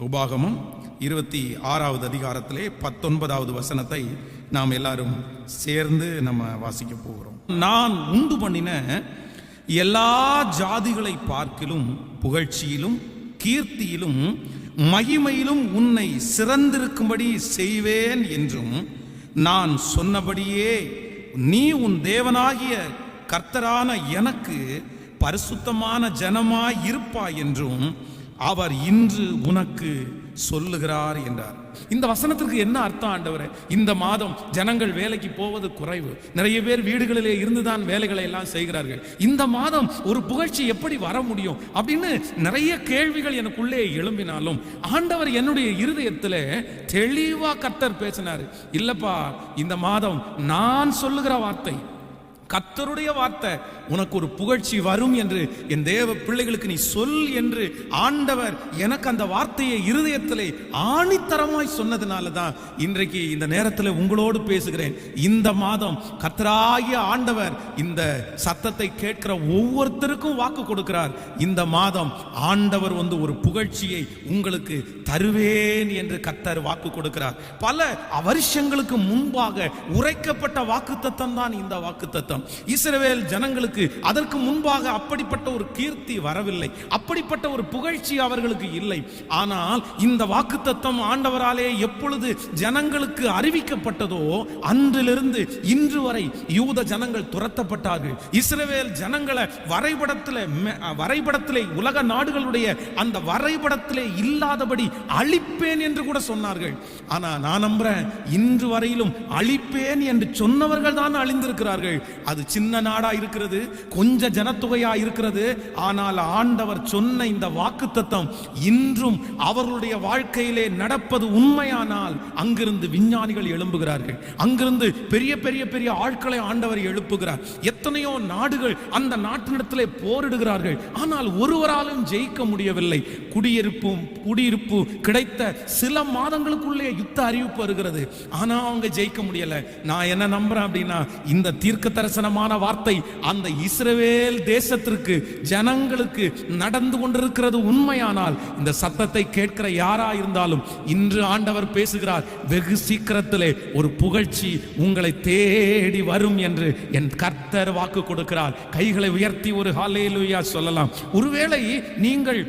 உபாகமம் 26வது அதிகாரத்திலே 19வது வசனத்தை நாம் எல்லாரும் சேர்ந்து நம்ம வாசிக்க போகிறோம். நான் உண்டு பண்ணின எல்லா ஜாதிகளை பார்க்கிலும் புகழ்ச்சியிலும் கீர்த்தியிலும் மகிமையிலும் உன்னை சிறந்திருக்கும்படி செய்வேன் என்றும், நான் சொன்னபடியே நீ உன் தேவனாகிய கர்த்தரான எனக்கு பரிசுத்தமான ஜனமாய் இருப்பாய் என்றும் அவர் இன்று உனக்கு சொல்லுகிறார் என்றார். இந்த வசனத்திற்கு என்ன அர்த்தம் ஆண்டவரே? இந்த மாதம் ஜனங்கள் வேலைக்கு போவது குறைவு, நிறைய பேர் வீடுகளிலே இருந்துதான் வேலைகளை எல்லாம் செய்கிறார்கள். இந்த மாதம் ஒரு புகழ்ச்சி எப்படி வர முடியும் அப்படின்னு நிறைய கேள்விகள் எனக்குள்ளே எழும்பினாலும் ஆண்டவர் என்னுடைய இருதயத்தில் தெளிவா கர்த்தர் பேசினார். இல்லப்பா, இந்த மாதம் நான் சொல்லுகிற வார்த்தை, கர்த்தருடைய வார்த்தை, உனக்கு ஒரு புகழ்ச்சி வரும் என்று என் தேவ பிள்ளைகளுக்கு நீ சொல் என்று ஆண்டவர் எனக்கு அந்த வார்த்தையை இருதயத்திலே ஆணித்தரமாய் சொன்னதுனால தான் இன்றைக்கு இந்த நேரத்தில் உங்களோடு பேசுகிறேன். இந்த மாதம் கர்த்தராகிய ஆண்டவர் இந்த சத்தத்தை கேட்கிற ஒவ்வொருத்தருக்கும் வாக்கு கொடுக்கிறார். இந்த மாதம் ஆண்டவர் ஒரு புகழ்ச்சியை உங்களுக்கு தருவேன் என்று கர்த்தர் வாக்கு கொடுக்கிறார். பல வருஷங்களுக்கு முன்பாக உரைக்கப்பட்ட வாக்குத்தத்தம் தான் இந்த வாக்குத்தத்தம். இஸ்ரவேல் ஜனங்களுக்கு அதற்கு முன்பாக அப்படிப்பட்ட ஒரு கீர்த்தி வரவில்லை, அப்படிப்பட்ட ஒரு புகழ்ச்சி அவர்களுக்கு இல்லை. ஆனால் இந்த வாக்குத்தத்தம் ஆண்டவராலே எப்பொழுது ஜனங்களுக்கு அறிவிக்கப்பட்டதோ அன்றிலிருந்து இன்று வரை யூத ஜனங்கள் துரத்தப்பட்டார்கள். இஸ்ரவேல் ஜனங்களை வரைபடத்திலே உலக நாடுகளுடைய அந்த வரைபடத்திலே இல்லாதபடி அழிப்பேன் என்று கூட சொன்னார்கள். ஆனா நான் நம்புறேன், இன்று வரையிலும் அழிப்பேன் என்று சொன்னவர்கள் தான் அழிந்திருக்கிறார்கள். அது சின்ன நாடா இருக்கிறது, கொஞ்ச ஜனத்தொகையா இருக்கிறது. ஆனால் ஆண்டவர் சொன்ன இந்த வாக்குத்தத்தம் இன்றும் அவர்களுடைய வாழ்க்கையிலே நடப்பது உண்மையானால் அங்கிருந்து விஞ்ஞானிகள் எழும்புகிறார்கள், அங்கிருந்து பெரிய பெரிய பெரிய ஆட்களை ஆண்டவர் எழுப்புகிறார். எத்தனையோ நாடுகள் அந்த நாட்டினிடத்திலே போரிடுகிறார்கள், ஆனால் ஒருவராலும் ஜெயிக்க முடியவில்லை. குடியிருப்பு கிடைத்த சில மாதங்களுக்குள்ளே யுத்த அறிவிப்பு வருகிறது, ஆனா அவங்க ஜெயிக்க முடியல. நான் என்ன நம்புறேன் அப்படின்னா, இந்த தீர்க்க தரிசனமான வார்த்தை அந்த இஸ்ரவேல் தேசத்திற்கு ஜனங்களுக்கு நடந்து கொண்டிருக்கிறது உண்மையானால், இந்த சத்தத்தை கேட்கிற யாரா இருந்தாலும் இன்று ஆண்டவர் பேசுகிறார், வெகு சீக்கிரத்திலே ஒரு புகழ்ச்சி உங்களை தேடி வரும் என்று என் கர்த்தர் வாக்கு கொடுக்கிறார். கைகளை உயர்த்தி ஒரு ஹல்லேலூயா சொல்லலாம். ஒருவேளை நீங்கள்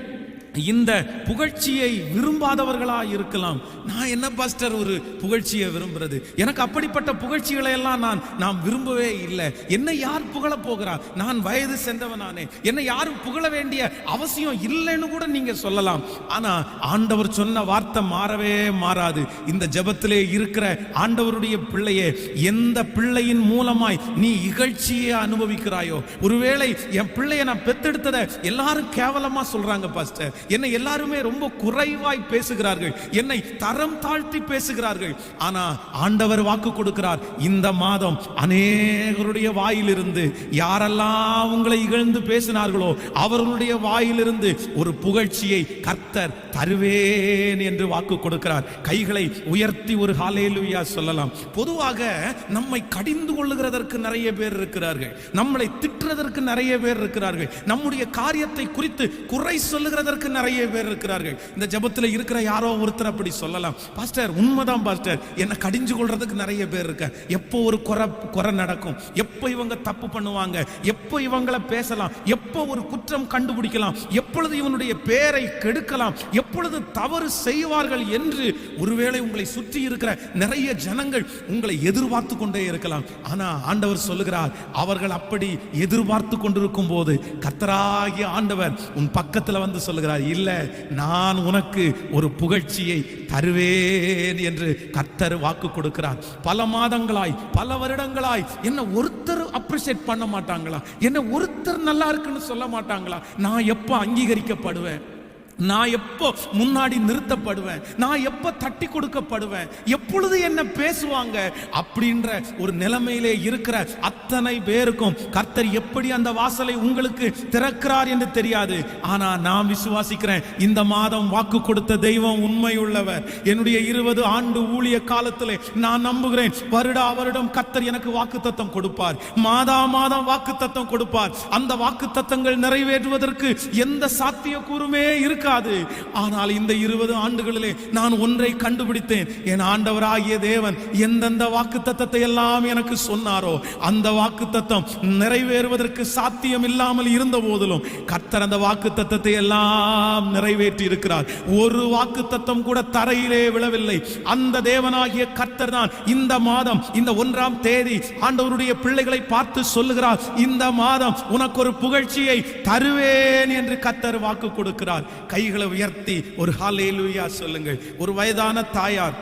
இந்த புகழ்ச்சியை விரும்பாதவர்களா இருக்கலாம். நான் என்ன பாஸ்டர் ஒரு புகழ்ச்சியை விரும்புறது? எனக்கு அப்படிப்பட்ட புகழ்ச்சிகளை எல்லாம் நான் விரும்பவே இல்லை. என்னை யார் புகழ போகிறா? நான் வயது சென்றவனானே, என்னை யாரும் புகழ வேண்டிய அவசியம் இல்லைன்னு கூட நீங்க சொல்லலாம். ஆனா ஆண்டவர் சொன்ன வார்த்தை மாறவே மாறாது. இந்த ஜெபத்திலே இருக்கிற ஆண்டவருடைய பிள்ளையே, எந்த பிள்ளையின் மூலமாய் நீ இகழ்ச்சியை அனுபவிக்கிறாயோ, ஒருவேளை என் பிள்ளையை நான் பெத்தெடுத்ததை எல்லாரும் கேவலமா சொல்றாங்க பாஸ்டர், என்னை எல்லாருமே ரொம்ப குறைவாய் பேசுகிறார்கள், என்னை தரம் தாழ்த்தி பேசுகிறார்கள். ஆனா ஆண்டவர் வாக்கு கொடுக்கிறார், இந்த மாதம் அநேகருடைய வாயிலிருந்து யாரெல்லாம் உங்களை இகழ்ந்து பேசினார்களோ அவர்களுடைய வாயிலிருந்து ஒரு புகழ்ச்சியை கர்த்தர் தருவேன் என்று வாக்கு கொடுக்கிறார். கைகளை உயர்த்தி ஒரு ஹல்லேலூயா சொல்லலாம். பொதுவாக நம்மை கடிந்து கொள்ளுகிறதற்கு நிறைய பேர் இருக்கிறார்கள், நம்மளை திட்டுறதற்கு நிறைய பேர் இருக்கிறார்கள், நம்முடைய காரியத்தை குறித்து குறை சொல்லுகிறதற்கு நிறைய பேர் இருக்கிறார்கள். இந்த ஜெபத்தில் இருக்கிற யாரோ ஒருத்தர் அப்படி சொல்லலாம், பாஸ்டர் உண்மைதான் பாஸ்டர், என்ன கடிஞ்சு கொள்றதுக்கு நிறைய பேர் இருக்க. எப்போ ஒரு குறை நடக்கும், எப்போ இவங்க தப்பு பண்ணுவாங்க, எப்போ இவங்களை பேசலாம், எப்போ ஒரு குற்றம் கண்டுபிடிக்கலாம், எப்பொழுது இவனுடைய பேரை கெடுக்கலாம், எப்பொழுது தவறு செய்வார்கள் என்று ஒருவேளை உங்களை சுற்றி இருக்கிற நிறைய ஜனங்கள் உங்களை எதிர்பார்த்து கொண்டே இருக்கலாம். ஆனா ஆண்டவர் சொல்லுகிறார், அவர்கள் அப்படி எதிர்பார்த்து கொண்டிருக்கும் போது கர்த்தராகிய ஆண்டவர் உன் பக்கத்தில் வந்து சொல்லுகிறார், இல்ல நான் உனக்கு ஒரு புகழ்ச்சியை தருவேன் என்று கர்த்தர் வாக்கு கொடுக்கிறார். பல மாதங்களாய் பல வருடங்களாய் என்ன ஒருத்தர் அப்ரிஷியேட் பண்ண மாட்டாங்களா? என்ன ஒருத்தர் நல்லா இருக்குன்னு சொல்ல மாட்டாங்களா? நான் எப்ப அங்கீகரிக்கப்படுவேன்? நான் எப்போ முன்னாடி நிறுத்தப்படுவேன்? நான் எப்போ தட்டி கொடுக்கப்படுவேன்? எப்பொழுது என்ன பேசுவாங்க? அப்படின்ற ஒரு நிலைமையிலே இருக்கிற அத்தனை பேருக்கும் கர்த்தர் எப்படி அந்த வாசலை உங்களுக்கு திறக்கிறார் என்று தெரியாது. ஆனா நான் விசுவாசிக்கிறேன், இந்த மாதம் வாக்கு கொடுத்த தெய்வம் உண்மையுள்ளவர். என்னுடைய 20 ஆண்டு ஊழிய காலத்திலே நான் நம்புகிறேன், வருடா வருடம் கர்த்தர் எனக்கு வாக்குத்தத்தம் கொடுப்பார், மாதா மாதம் வாக்குத்தத்தம் கொடுப்பார். அந்த வாக்குத்தத்தங்கள் நிறைவேற்றுவதற்கு எந்த சாத்தியக்கூறுமே இருக்க இருக்காது. ஆனால் இந்த 20 ஆண்டுகளிலே நான் ஒன்றை கண்டுபிடித்தேன். என் ஆண்டவராகிய தேவன் எந்தெந்த வாக்குத்தத்தத்தை எல்லாம் எனக்கு சொன்னாரோ அந்த வாக்குத்தத்தம் நிறைவேறுவதற்கு சாத்தியம் இல்லாமல் இருந்த போதிலும் கர்த்தர் அந்த வாக்குத்தத்தத்தை எல்லாம் நிறைவேற்றி இருக்கிறார். ஒரு வாக்குத்தத்தம் கூட தரையிலே விழவில்லை. அந்த தேவனாகிய கர்த்தர் தான் இந்த மாதம் இந்த 1ஆம் தேதி ஆண்டவருடைய பிள்ளைகளை பார்த்து சொல்லுகிறார், இந்த மாதம் உனக்கு ஒரு புகழ்ச்சியை தருவேன் என்று கர்த்தர் வாக்கு கொடுக்கிறார். கைகளை உயர்த்தி ஒரு ஹல்லேலூயா சொல்லுங்கள். ஒரு வயதான தாயார்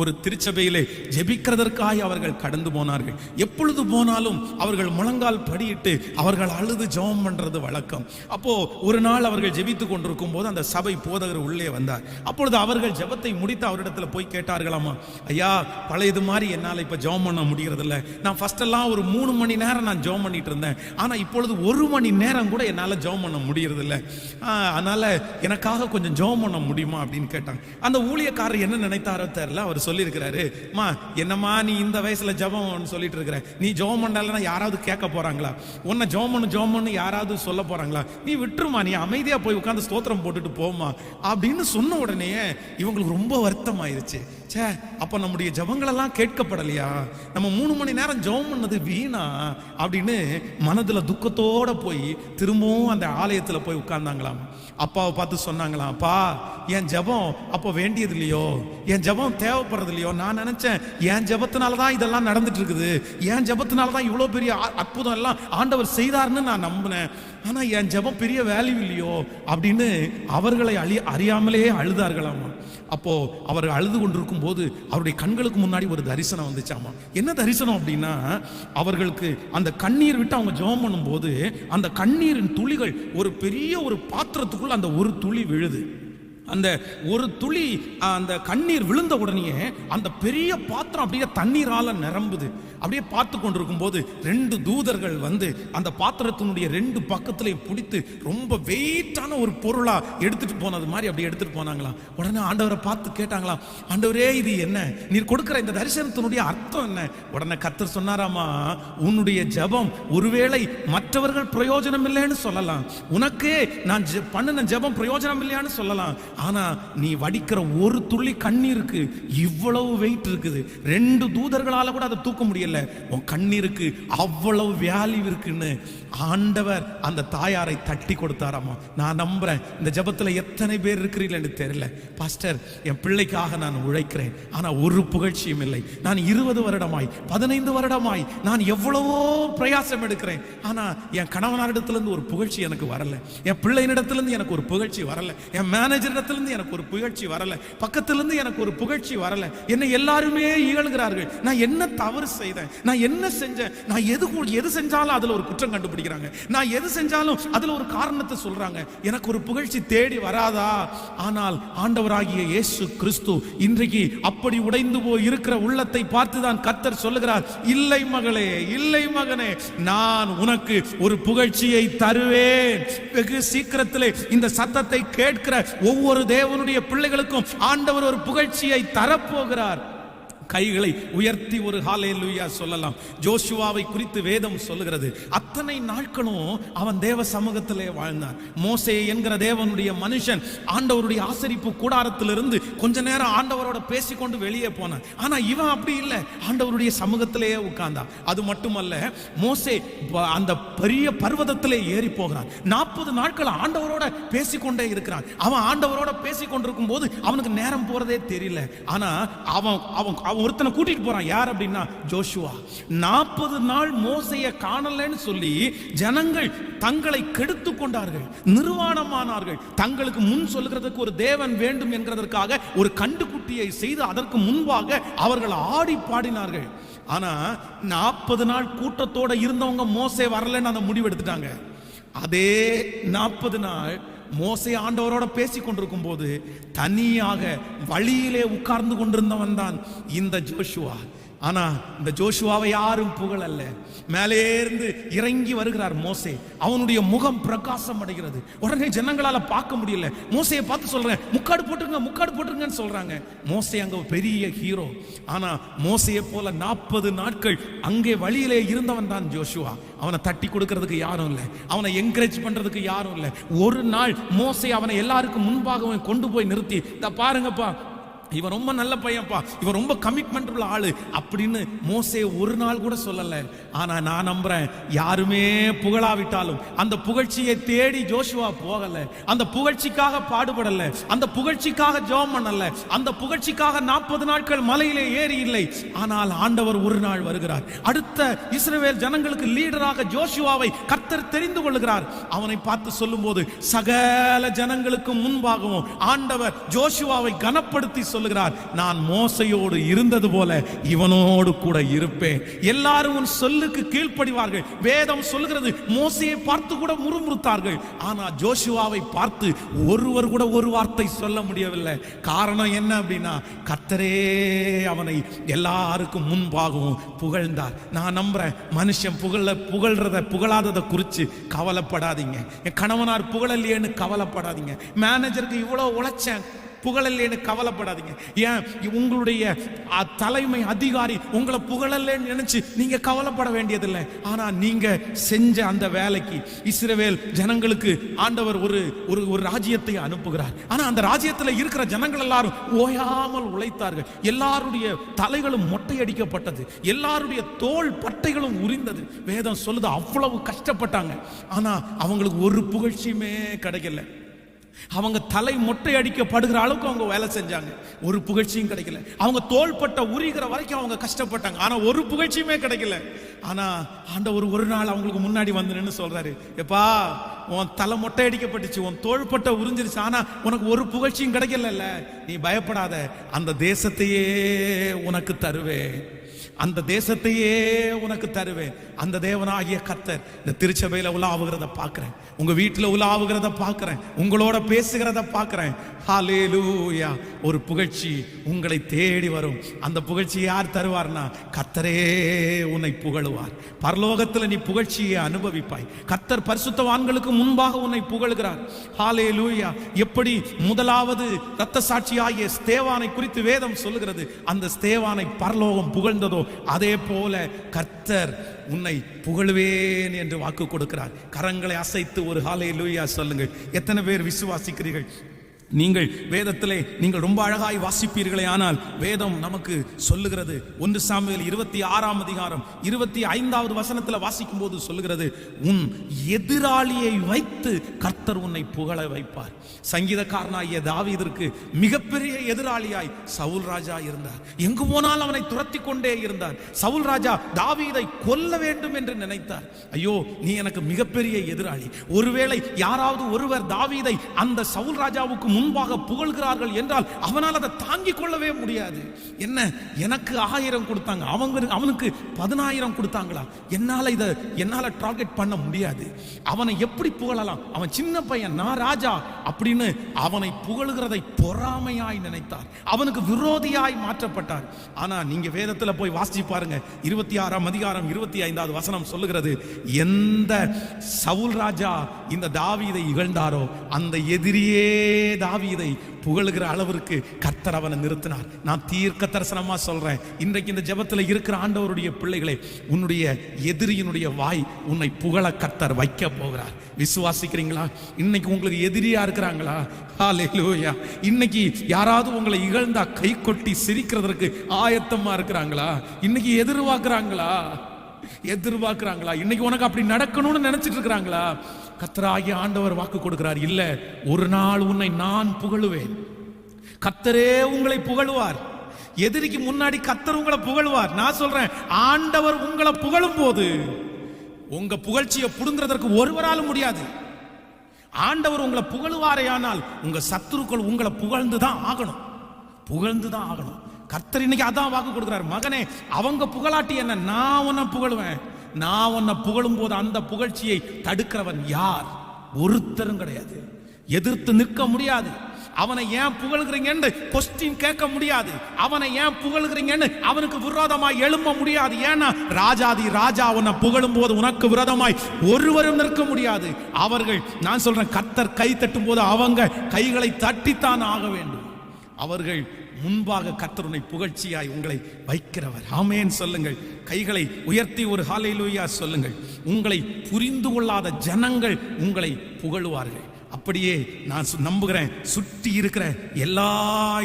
ஒரு திருச்சபையிலே ஜெபிக்கிறதற்காக அவர்கள் கடந்து போனார்கள். எப்பொழுது போனாலும் அவர்கள் முழங்கால் படியிட்டு அவர்கள் அழுது ஜெபம் பண்றது வழக்கம். அப்போ ஒரு நாள் அவர்கள் ஜெபித்து கொண்டிருக்கும் போது அந்த சபை போதகர் உள்ளே வந்தார். அப்பொழுது அவர்கள் ஜெபத்தை முடித்து அவரிடத்துல போய் கேட்டார்களாமா, ஐயா, பழையது மாதிரி என்னால் இப்ப ஜெபம் பண்ண முடியறதில்ல. நான் ஃபர்ஸ்ட் எல்லாம் ஒரு 3 மணி நேரம் நான் ஜெபம் பண்ணிட்டு இருந்தேன். ஆனா இப்பொழுது 1 மணி நேரம் கூட என்னால ஜெபம் பண்ண முடியறதில்ல. அதனால எனக்காக கொஞ்சம் ஜெபம் பண்ண முடியுமா அப்படின்னு கேட்டாங்க. அந்த ஊழியக்காரர் என்ன நினைத்தாரோ தெரியல. அவர் சொல்லி இருக்கிறாரு, மா என்னம்மா நீ இந்த வயசுல ஜெபம் சொல்லிட்டு இருக்கிற, நீ ஜெபம் பண்ணலன்னா யாராவது கேட்க போறாங்களா? உன்னை ஜெபம் பண்ணு யாராவது சொல்ல போறாங்களா? நீ விட்டுருமா, நீ அமைதியா போய் உட்கார்ந்து ஸ்தோத்திரம் போட்டுட்டு போமா அப்படின்னு சொன்ன உடனே இவங்களுக்கு ரொம்ப வருத்தம் ஆயிருச்சு. சே, அப்ப நம்முடைய ஜெபங்கள் எல்லாம் கேட்கப்படலையா? நம்ம 3 மணி நேரம் ஜெபம் பண்ணது வீணா அப்படின்னு மனதுல துக்கத்தோட போய் திரும்பவும் அந்த ஆலயத்துல போய் உட்கார்ந்தாங்களாம். அப்பாவை பார்த்து சொன்னாங்களாம், அப்பா என் ஜெபம் அப்போ வேண்டியது இல்லையோ, என் ஜெபம் தேவைப்படுறது இல்லையோ, நான் நினைச்சேன் என் ஜெபத்தினாலதான் இதெல்லாம் நடந்துட்டு இருக்குது, என் ஜெபத்தினாலதான் இவ்வளவு பெரிய அற்புதம் எல்லாம் ஆண்டவர் செய்தார்னு நான் நம்பினேன், ஆனா என் ஜெபம் பெரிய வேல்யூ இல்லையோ அப்படின்னு அவர்களை அறியாமலே அழுதார்களாமா. அப்போ அவர் அழுது கொண்டிருக்கும் போது அவருடைய கண்களுக்கு முன்னாடி ஒரு தரிசனம் வந்துச்சாமா. என்ன தரிசனம் அப்படின்னா, அவர்களுக்கு அந்த கண்ணீர் விட்டு அவங்க ஜெபம் பண்ணும் போது அந்த கண்ணீரின் துளிகள் ஒரு பெரிய ஒரு பாத்திரத்துக்குள்ள அந்த ஒரு துளி விழுது. அந்த ஒரு துளி அந்த கண்ணீர் விழுந்த உடனே அந்த பெரிய பாத்திரம் அப்படியே தண்ணீரால நிரம்புது. அப்படியே பார்த்து கொண்டிருக்கும் போது 2 தூதர்கள் வந்து அந்த பாத்திரத்தினுடைய 2 பக்கத்திலையும் பிடித்து ரொம்ப வெயிட்டான ஒரு பொருளா எடுத்துட்டு போனது மாதிரி அப்படி எடுத்துட்டு போனாங்களாம். உடனே ஆண்டவரை பார்த்து கேட்டாங்களாம், ஆண்டவரே இது என்ன, நீர் கொடுக்கிற இந்த தரிசனத்தினுடைய அர்த்தம் என்ன? உடனே கர்த்தர் சொன்னாராமா, உன்னுடைய ஜெபம் ஒருவேளை மற்றவர்கள் பிரயோஜனம் இல்லைன்னு சொல்லலாம், உனக்கே நான் பண்ணின ஜெபம் பிரயோஜனம் இல்லையான்னு சொல்லலாம், ஆனா நீ வடிக்கிற ஒரு துளி கண்ணீருக்கு இவ்வளவு வெயிட் இருக்குது. 2 தூதர்களால கூட அதை தூக்க முடியல. உன் கண்ணீருக்கு அவ்வளவு வேல்யூ இருக்குன்னு ஆண்டவர் அந்த தாயாரை தட்டி கொடுத்தாராமா. நான் நம்புறேன் இந்த ஜெபத்துல எத்தனை பேர் இருக்கிறீர்கள் தெரியல. பாஸ்டர், என் பிள்ளைக்காக நான் உழைக்கிறேன், ஆனா ஒரு புகழ்ச்சியும் இல்லை. நான் 20 வருடமாய் 15 வருடமாய் நான் எவ்வளவோ பிரயாசம் எடுக்கிறேன், ஆனா என் கணவனாரிடத்திலிருந்து ஒரு புகழ்ச்சி எனக்கு வரல, என் பிள்ளையினிடத்திலிருந்து எனக்கு ஒரு புகழ்ச்சி வரல, என் மேனேஜர் எனக்கு ஒரு புகழ்ச்சி வரல, பக்கத்திலிருந்து எனக்கு ஒரு புகழ்ச்சி வரல. என்னை எல்லாருமே இகழ்கிறார்கள். நான் என்ன தவறு செய்தேன், நான் என்ன செஞ்சேன், நான் எது செஞ்சாலும் அதுல ஒரு குற்றம் கண்டுபிடிக்கிறாங்க, நான் எது செஞ்சாலும் அதுல ஒரு காரணத்தை சொல்றாங்க, எனக்கு ஒரு புகழ்ச்சி தேடி வராதா? ஆனால் ஆண்டவராகிய இயேசு கிறிஸ்து இன்றைக்கு அப்படி உடைந்து போய் இருக்கிற உள்ளத்தை பார்த்துதான் கர்த்தர் சொல்லுகிறார், இல்லை மகளே, இல்லை மகனே, நான் உனக்கு ஒரு புகழ்ச்சியை தருவேன். வெகு சீக்கிரத்திலே இந்த சத்தத்தை கேட்கிற ஒவ்வொரு தேவனுடைய பிள்ளைகளுக்கும் ஆண்டவர் ஒரு புகழ்ச்சியை தரப்போகிறார். கைகளை உயர்த்தி ஒரு ஹல்லேலூயா சொல்லலாம். ஜோஷுவாவை குறித்து வேதம் சொல்லுகிறது, அத்தனை நாட்களும் அவன் தேவ சமூகத்திலே வாழ்ந்தான். மோசே என்கிற தேவனுடைய மனுஷன் ஆண்டவருடைய ஆசரிப்பு கூடாரத்திலிருந்து கொஞ்ச நேரம் ஆண்டவரோட பேசிக்கொண்டு வெளியே போனான். ஆனா இவன் அப்படி இல்லை, ஆண்டவருடைய சமூகத்திலேயே உட்கார்ந்தான். அது மட்டுமல்ல, மோசே அந்த பெரிய பர்வதத்திலே ஏறி போகிறான். 40 நாட்கள் ஆண்டவரோட பேசிக்கொண்டே இருக்கிறான். அவன் ஆண்டவரோட பேசிக்கொண்டிருக்கும் போது அவனுக்கு நேரம் போறதே தெரியல. ஆனா அவன் ஒருத்தனை கூட்டிட்டு போறான். யார் அப்படின்னா ஜோஷுவா. 40 நாள் மோசையை காணலன்னு சொல்லி ஜனங்கள் தங்களை கெடுத்து கொண்டார்கள், நிர்வாணமானார்கள். தங்களுக்கு முன் சொல்லுகிறதுக்கு ஒரு தேவன் வேண்டும் என்கிறதற்காக ஒரு கண்டுக்குட்டியை செய்து அதற்கு முன்பாக அவர்கள் ஆடி பாடினார்கள். ஆனா 40 நாள் கூட்டத்தோட இருந்தவங்க மோசே வரலன்னு அந்த முடிவு எடுத்துட்டாங்க. அதே 40 நாள் மோசே ஆண்டவரோட பேசி கொண்டிருக்கும் போது தனியாக வழியிலே உட்கார்ந்து கொண்டிருந்தவன் தான் இந்த ஜோஷுவா. ஆனா இந்த ஜோஷுவாவை யாரும் புகழல்ல. மேலே இருந்து இறங்கி வருகிறார் மோசே. அவனுடைய முகம் பிரகாசம் அடைகிறது. உடனே ஜனங்களால பார்க்க முடியல. மோசையை பார்த்து சொல்றேன், முக்காடு போட்டுருங்கன்னு சொல்றாங்க. மோசே அங்க பெரிய ஹீரோ. ஆனா மோசையை போல 40 நாட்கள் அங்கே வழியிலே இருந்தவன் தான் ஜோஷுவா. அவனை தட்டி கொடுக்கிறதுக்கு யாரும் இல்லை, அவனை என்கரேஜ் பண்றதுக்கு யாரும் இல்லை. ஒரு நாள் மோசே அவனை எல்லாருக்கும் முன்பாக கொண்டு போய் நிறுத்தி, பாருங்கப்பா, இவன் ரொம்ப நல்ல பையன்ப்பா, இவன் ரொம்ப கமிட்மெண்ட் உள்ள ஆளு அப்படின்னு மோசே ஒரு நாள் கூட சொல்லல. ஆனா நான் நம்புறேன், யாருமே புகழாவிட்டாலும் அந்த புகழ்ச்சியை தேடி ஜோஷுவா போகல, அந்த புகழ்ச்சிக்காக பாடுபடல, அந்த புகழ்ச்சிக்காக ஜெபம் பண்ணல, அந்த புகழ்ச்சிக்காக 40 நாட்கள் மலையிலே ஏறி இல்லை. ஆனால் ஆண்டவர் ஒரு நாள் வருகிறார். அடுத்த இஸ்ரவேல் ஜனங்களுக்கு லீடராக ஜோஷுவாவை கர்த்தர் தெரிந்து கொள்கிறார். அவனை பார்த்து சொல்லும் போது சகல ஜனங்களுக்கு முன்பாகவும் ஆண்டவர் ஜோஷுவாவை கனப்படுத்தி சொல்லுகிறார், நான் மோசையோடு இருந்தது போல இவனோடு கூட இருப்பேன். எல்லாரும் உன் சொல்லுக்கு கீழ்ப்படிவார்கள். வேதம் சொல்லுகிறது, மோசையை பார்த்து கூட முறுமுறுத்தார்கள். ஆனா ஜோஷுவாவை பார்த்து ஒருவர் கூட ஒரு வார்த்தை சொல்ல முடியவில்லை. காரணம் என்ன அப்படின்னா, கர்த்தரே அவனை எல்லாருக்கும் முன்பாகவும் புகழ்ந்தார். நான் நம்புறேன், மனுஷன் புகழாததை குறித்து கவலைப்படாதீங்க. என் கணவனார் புகழலையேன்னு கவலைப்படாதீங்க. மேனேஜருக்கு இவ்வளவு உழைச்சேன் புகழல்லேன்னு கவலைப்படாதீங்க. ஏன் உங்களுடைய தலைமை அதிகாரி உங்களை புகழல்லேன்னு நினைச்சு நீங்க கவலைப்பட வேண்டியதில்லை. ஆனா நீங்க செஞ்ச அந்த வேலைக்கு இஸ்ரவேல் ஜனங்களுக்கு ஆண்டவர் ஒரு ராஜ்யத்தை அனுப்புகிறார். ஆனா அந்த ராஜ்யத்தில் இருக்கிற ஜனங்கள் எல்லாரும் ஓயாமல் உழைத்தார்கள். எல்லாருடைய தலைகளும் மொட்டையடிக்கப்பட்டது, எல்லாருடைய தோல் பட்டைகளும் உரிந்தது. வேதம் சொல்லுது, அவ்வளவு கஷ்டப்பட்டாங்க. ஆனா அவங்களுக்கு ஒரு புகழ்ச்சியுமே கிடைக்கல. அவங்க தலை மொட்டை அடிக்கப்படுகிற அளவுக்கு அவங்க வேலை செஞ்சாங்க, ஒரு புகழ்ச்சியும் கிடைக்கல. அவங்க தோள்பட்ட உரிகிற வரைக்கும் அவங்க கஷ்டப்பட்டாங்க, ஆனா ஒரு புகழ்ச்சியுமே கிடைக்கல. ஆனா ஆண்டவர் ஒரு நாள் அவங்களுக்கு முன்னாடி வந்து நின்று சொல்றாரு, எப்பா, உன் தலை மொட்டை அடிக்கப்பட்டுச்சு, உன் தோள்பட்ட உறிஞ்சிருச்சு, ஆனா உனக்கு ஒரு புகழ்ச்சியும் கிடைக்கல. நீ பயப்படாத, அந்த தேசத்தையே உனக்கு தருவேன், அந்த தேசத்தையே உனக்கு தருவேன். அந்த தேவனாகிய கர்த்தர் இந்த திருச்சபையில உலாவுகிறத பார்க்கிறேன், உங்க வீட்டில் உலாவுகிறத பார்க்கிறேன், உங்களோட பேசுகிறத பார்க்கிறேன். ஹல்லேலூயா. ஒரு புகழ்ச்சி உங்களை தேடி வரும். அந்த புகழ்ச்சி யார் தருவார்னா, கர்த்தரே உன்னை புகழுவார். பரலோகத்தில் நீ புகழ்ச்சியை அனுபவிப்பாய். கர்த்தர் பரிசுத்தவான்களுக்கு முன்பாக உன்னை புகழுகிறார். ஹல்லேலூயா. எப்படி முதலாவது இரத்த சாட்சியாகிய ஸ்தேவானை குறித்து வேதம் சொல்லுகிறது, அந்த ஸ்தேவானை பரலோகம் புகழ்ந்ததோ அதே போல கர்த்தர் உன்னை புகழுவேன் என்று வாக்கு கொடுக்கிறார். கரங்களை அசைத்து ஒரு ஹல்லேலூயா சொல்லுங்கள். எத்தனை பேர் விசுவாசிக்கிறீர்கள்? நீங்கள் வேதத்திலே நீங்கள் ரொம்ப அழகாய் வாசிப்பீர்களே, ஆனால் வேதம் நமக்கு சொல்லுகிறது, 1 சாமுவேல் 26ஆம் அதிகாரம் 25வது வசனத்தில் வாசிக்கும் போது சொல்லுகிறது, உன் எதிராளியை வைத்து கர்த்தர் உன்னை புகழ வைப்பார். சங்கீதக்காரனாகிய தாவீதிற்கு மிகப்பெரிய எதிராளியாய் சவுல் ராஜா இருந்தார். எங்கு போனால் அவனை துரத்தி கொண்டே இருந்தார். சவுல் ராஜா தாவீதை கொல்ல வேண்டும் என்று நினைத்தார். ஐயோ, நீ எனக்கு மிகப்பெரிய எதிராளி. ஒருவேளை யாராவது ஒருவர் தாவீதை அந்த சவுல் ராஜாவுக்கு முன்பாக புகழ்கிறார்கள் என்றால் அவனால் அதை தாங்கிக் கொள்ளவே முடியாது. என்ன, எனக்கு 1000 கொடுத்தாங்க, அவனுக்கு 10000 கொடுத்தாங்களா, என்னால டார்கெட் பண்ண முடியாது. அவனை எப்படி புகழலாம்? அவன் சின்ன பையன், நான் ராஜா அப்படின்னு அவனை புகழுகிறதை பொறாமையாய் நினைத்தார். அவனுக்கு விரோதியாய் மாற்றப்பட்டார். ஆனா நீங்க வேதத்துல போய் வாசிச்சு பாருங்க, 26ஆம் அதிகாரம் 25வது வசனம் சொல்லுகிறது, எந்த சவுல் ராஜா இந்த தாவீதை இகழ்ந்தாரோ அந்த எதிரியே தாவீதை புகழுகிற அளவிற்கு கர்த்தர் அவனை நிறுத்தினார். நான் தீர்க்க தரிசனமா சொல்றேன், இன்றைக்கு இந்த ஜெபத்தில் இருக்கிற ஆண்டவருடைய பிள்ளைகளே, உன்னுடைய எதிரியினுடைய வாய் உன்னை புகழ கர்த்தர் வைக்க போகிறார். விசுவாசிக்கிறீங்களா? இன்னைக்கு உங்களுக்கு எதிரியா இருக்கிறாங்களா? ஹல்லேலூயா. இன்னைக்கு யாராவது உங்களை இகழ்ந்தா கை கொட்டி சிரிக்கிறதற்கு ஆயத்தமா இருக்கிறாங்களா? இன்னைக்கு எதிர்பார்க்கிறாங்களா? இன்னைக்கு உனக்கு அப்படி நடக்கணும்னு நினைச்சிட்டு இருக்கிறாங்களா? கர்த்தராகிய ஆண்டவர் வாக்கு கொடுக்கிறார், இல்ல, ஒரு நாள் உன்னை நான் புகழுவேன். கர்த்தரே உங்களை புகழுவார். எதிரிக்கு முன்னாடி கர்த்தர் உங்களை புகழுவார். நான் சொல்றேன், ஆண்டவர் உங்களை புகழும் போது உங்க புகழ்ச்சியை புடுங்கிறதற்கு ஒருவராலும் முடியாது. ஆண்டவர் உங்களை புகழுவாரேயானால் உங்க சத்துருக்கள் உங்களை புகழ்ந்துதான் ஆகணும். கர்த்தர் இன்னைக்கு அதான் வாக்கு கொடுக்கிறார், மகனே, அவங்க புகழாட்டி என்ன, நான் உன்னை புகழுவேன். நான் உன்னை புகழும் போது அந்த புகழ்ச்சியை தடுக்கிறவன் யார்? ஒருத்தரும் கிடையாது. எதிர்த்து நிற்க முடியாது. அவனை ஏன் புகழ்கிறீங்கன்னு கொஸ்டின் கேட்க முடியாது. அவனை ஏன் புகழ்கிறீங்கன்னு அவனுக்கு விரோதமாய் எழும்ப முடியாது. ஏன்னா ராஜாதி ராஜா உன்னை புகழும் போது உனக்கு விரோதமாய் ஒருவரும் நிற்க முடியாது. அவர்கள், நான் சொல்றேன், கர்த்தர் கை தட்டும் போது அவங்க கைகளை தட்டித்தான் ஆக வேண்டும். அவர்கள் முன்பாக கர்த்தருனை புகழ்ச்சியாய் உங்களை வைக்கிறவர். ஆமென் சொல்லுங்கள். கைகளை உயர்த்தி ஒரு ஹல்லேலூயா சொல்லுங்கள். உங்களை புரிந்து கொள்ளாத ஜனங்கள் உங்களை புகழுவார்கள். அப்படியே நான் நம்புகிறேன், சுற்றி இருக்கிற எல்லா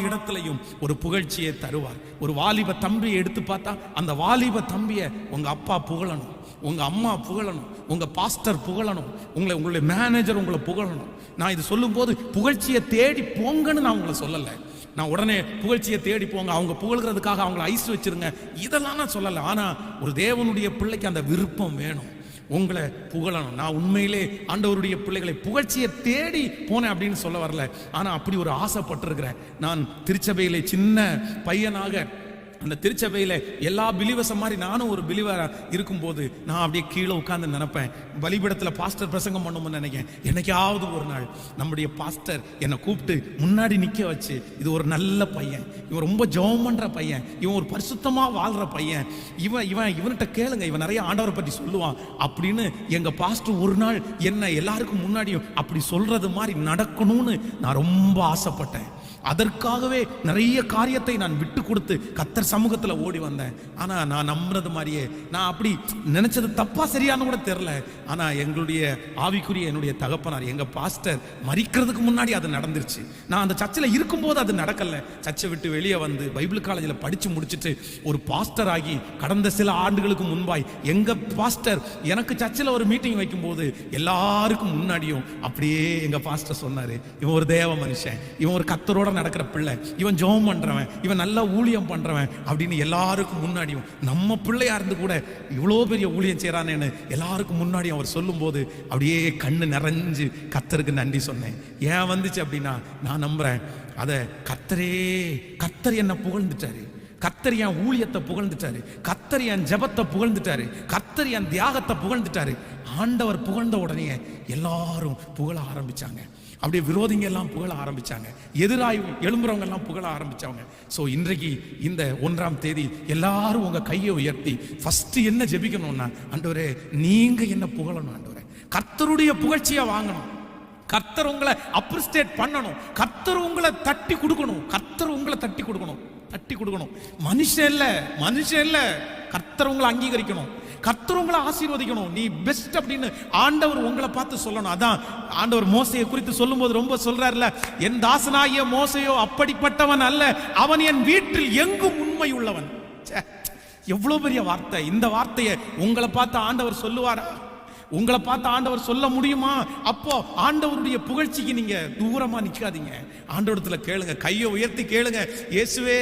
இடத்திலையும் ஒரு புகழ்ச்சியை தருவார். ஒரு வாலிப தம்பியை எடுத்து பார்த்தா அந்த வாலிப தம்பியை உங்க அப்பா புகழணும், உங்க அம்மா புகழணும், உங்க பாஸ்டர் புகழணும், உங்களுடைய மேனேஜர் உங்களை புகழணும். நான் இது சொல்லும் போது புகழ்ச்சியை தேடி போங்கன்னு நான் உங்களை சொல்லலை. நான் உடனே புகழ்ச்சியை தேடி போங்க, அவங்க புகழ்கிறதுக்காக அவங்களை ஐஸ் வச்சிருங்க, இதெல்லாம் நான் சொல்லலை. ஆனா ஒரு தேவனுடைய பிள்ளைக்கு அந்த விருப்பம் வேணும், உங்களை புகழணும். நான் உண்மையிலே ஆண்டவருடைய பிள்ளைகளை புகழ்ச்சியை தேடி போனேன் அப்படின்னு சொல்ல வரல. ஆனா அப்படி ஒரு ஆசைப்பட்டிருக்கிறேன். நான் திருச்சபையிலே சின்ன பையனாக அந்த திருச்சபையில் எல்லா பிலிவர்ஸ் மாதிரி நானும் ஒரு பிலிவராக இருக்கும்போது நான் அப்படியே கீழே உட்காந்து நினைப்பேன், பலிபீடத்தில் பாஸ்டர் பிரசங்கம் பண்ணணும்னு நினைக்கிறேன். என்னைக்காவது ஒரு நாள் நம்முடைய பாஸ்டர் என்னை கூப்பிட்டு முன்னாடி நிற்க வச்சு, இது ஒரு நல்ல பையன், இவன் ரொம்ப ஜெபம் பண்ணுற பையன், இவன் ஒரு பரிசுத்தமாக வாழ்கிற பையன், இவன்கிட்ட கேளுங்க, இவன் நிறைய ஆண்டவரை பற்றி சொல்லுவான் அப்படின்னு எங்கள் பாஸ்டர் ஒரு நாள் என்னை எல்லாருக்கும் முன்னாடியும் அப்படி சொல்கிறது மாதிரி நடக்கணும்னு நான் ரொம்ப ஆசைப்பட்டேன். அதற்காகவே நிறைய காரியத்தை நான் விட்டு கொடுத்து கர்த்தர் சமூகத்தில் ஓடி வந்தேன். ஆனால் நான் நம்புறது மாதிரியே நான் அப்படி நினைச்சது தப்பா சரியானு கூட தெரியல. ஆனால் எங்களுடைய ஆவிக்குரிய என்னுடைய தகப்பனார், எங்கள் பாஸ்டர் மரிக்கிறதுக்கு முன்னாடி அது நடந்துருச்சு. நான் அந்த சர்ச்சில் இருக்கும்போது அது நடக்கல. சர்ச்சை விட்டு வெளியே வந்து பைபிள் காலேஜில் படித்து முடிச்சுட்டு ஒரு பாஸ்டர் ஆகி கடந்த சில ஆண்டுகளுக்கு முன்பாய் எங்கள் பாஸ்டர் எனக்கு சர்ச்சில் ஒரு மீட்டிங் வைக்கும்போது எல்லாருக்கும் முன்னாடியும் அப்படியே எங்கள் பாஸ்டர் சொன்னார், இவன் ஒரு தேவ மனுஷன், இவன் ஒரு கர்த்தரோட நடக்கிற பிள்ளை, இவன் ஜெபம் பண்றவன், இவன் நல்லா ஊழியம் பண்றவன் அப்படின்னு எல்லாருக்கும் முன்னாடியும், நம்ம பிள்ளையா இருந்து கூட இவ்வளோ பெரிய ஊழியம் செய்யறானேன்னு எல்லாருக்கும் முன்னாடியும் அவர் சொல்லும் போது அப்படியே கண்ணு நிறைஞ்சு கர்த்தருக்கு நன்றி சொன்னேன். ஏன் வந்துச்சு அப்படின்னா, நான் நம்புறேன் அதை கர்த்தர் என்ன புகழ்ந்துட்டாரு, கர்த்தர் என் ஊழியத்தை புகழ்ந்துட்டாரு, கர்த்தர் என் ஜெபத்தை புகழ்ந்துட்டாரு, கர்த்தர் என் தியாகத்தை புகழ்ந்துட்டாரு. ஆண்டவர் புகழ்ந்த உடனே எல்லாரும் புகழ ஆரம்பிச்சாங்க. அப்படியே விரோதிங்க எல்லாம் புகழ ஆரம்பிச்சாங்க, எதிராய் எழும்புறவங்க எல்லாம் புகழ ஆரம்பிச்சாங்க. ஸோ இன்றைக்கு இந்த 1ஆம் தேதி எல்லாரும் உங்க கையை உயர்த்தி ஃபர்ஸ்ட் என்ன ஜெபிக்கணும்னா, ஆண்டவரே நீங்க என்ன புகழணும், ஆண்டவரே கர்த்தருடைய புகழ்ச்சியை வாங்கணும், கர்த்தர் உங்களை அப்ரிசியேட் பண்ணணும், கர்த்தர் உங்களை தட்டி கொடுக்கணும், கர்த்தர் உங்களை தட்டி கொடுக்கணும். மனுஷன் இல்ல கர்த்தர் உங்களை அங்கீகரிக்கணும், கர்த்தர் உங்களை ஆசீர்வதிக்கணும். நீ பெஸ்ட் அப்படின்னு ஆண்டவர் உங்களை பார்த்து சொல்லணும். அதான் ஆண்டவர் மோசையை குறித்து சொல்லும்போது ரொம்ப சொல்றாருல, என் தாசனாகிய மோசையோ அப்படிப்பட்டவன் அல்ல, அவன் என் வீட்டில் எங்கும் உண்மை உள்ளவன். எவ்வளவு பெரிய வார்த்தை! இந்த வார்த்தையை உங்களை பார்த்து ஆண்டவர் சொல்லுவாரா? உங்களை பார்த்து ஆண்டவர் சொல்ல முடியுமா? அப்போ ஆண்டவருடைய புகழ்ச்சிக்கு நீங்க தூரமா நிக்காதீங்க, ஆண்டவரத்துல கேளுங்க, கையை உயர்த்தி கேளுங்க, இயேசுவே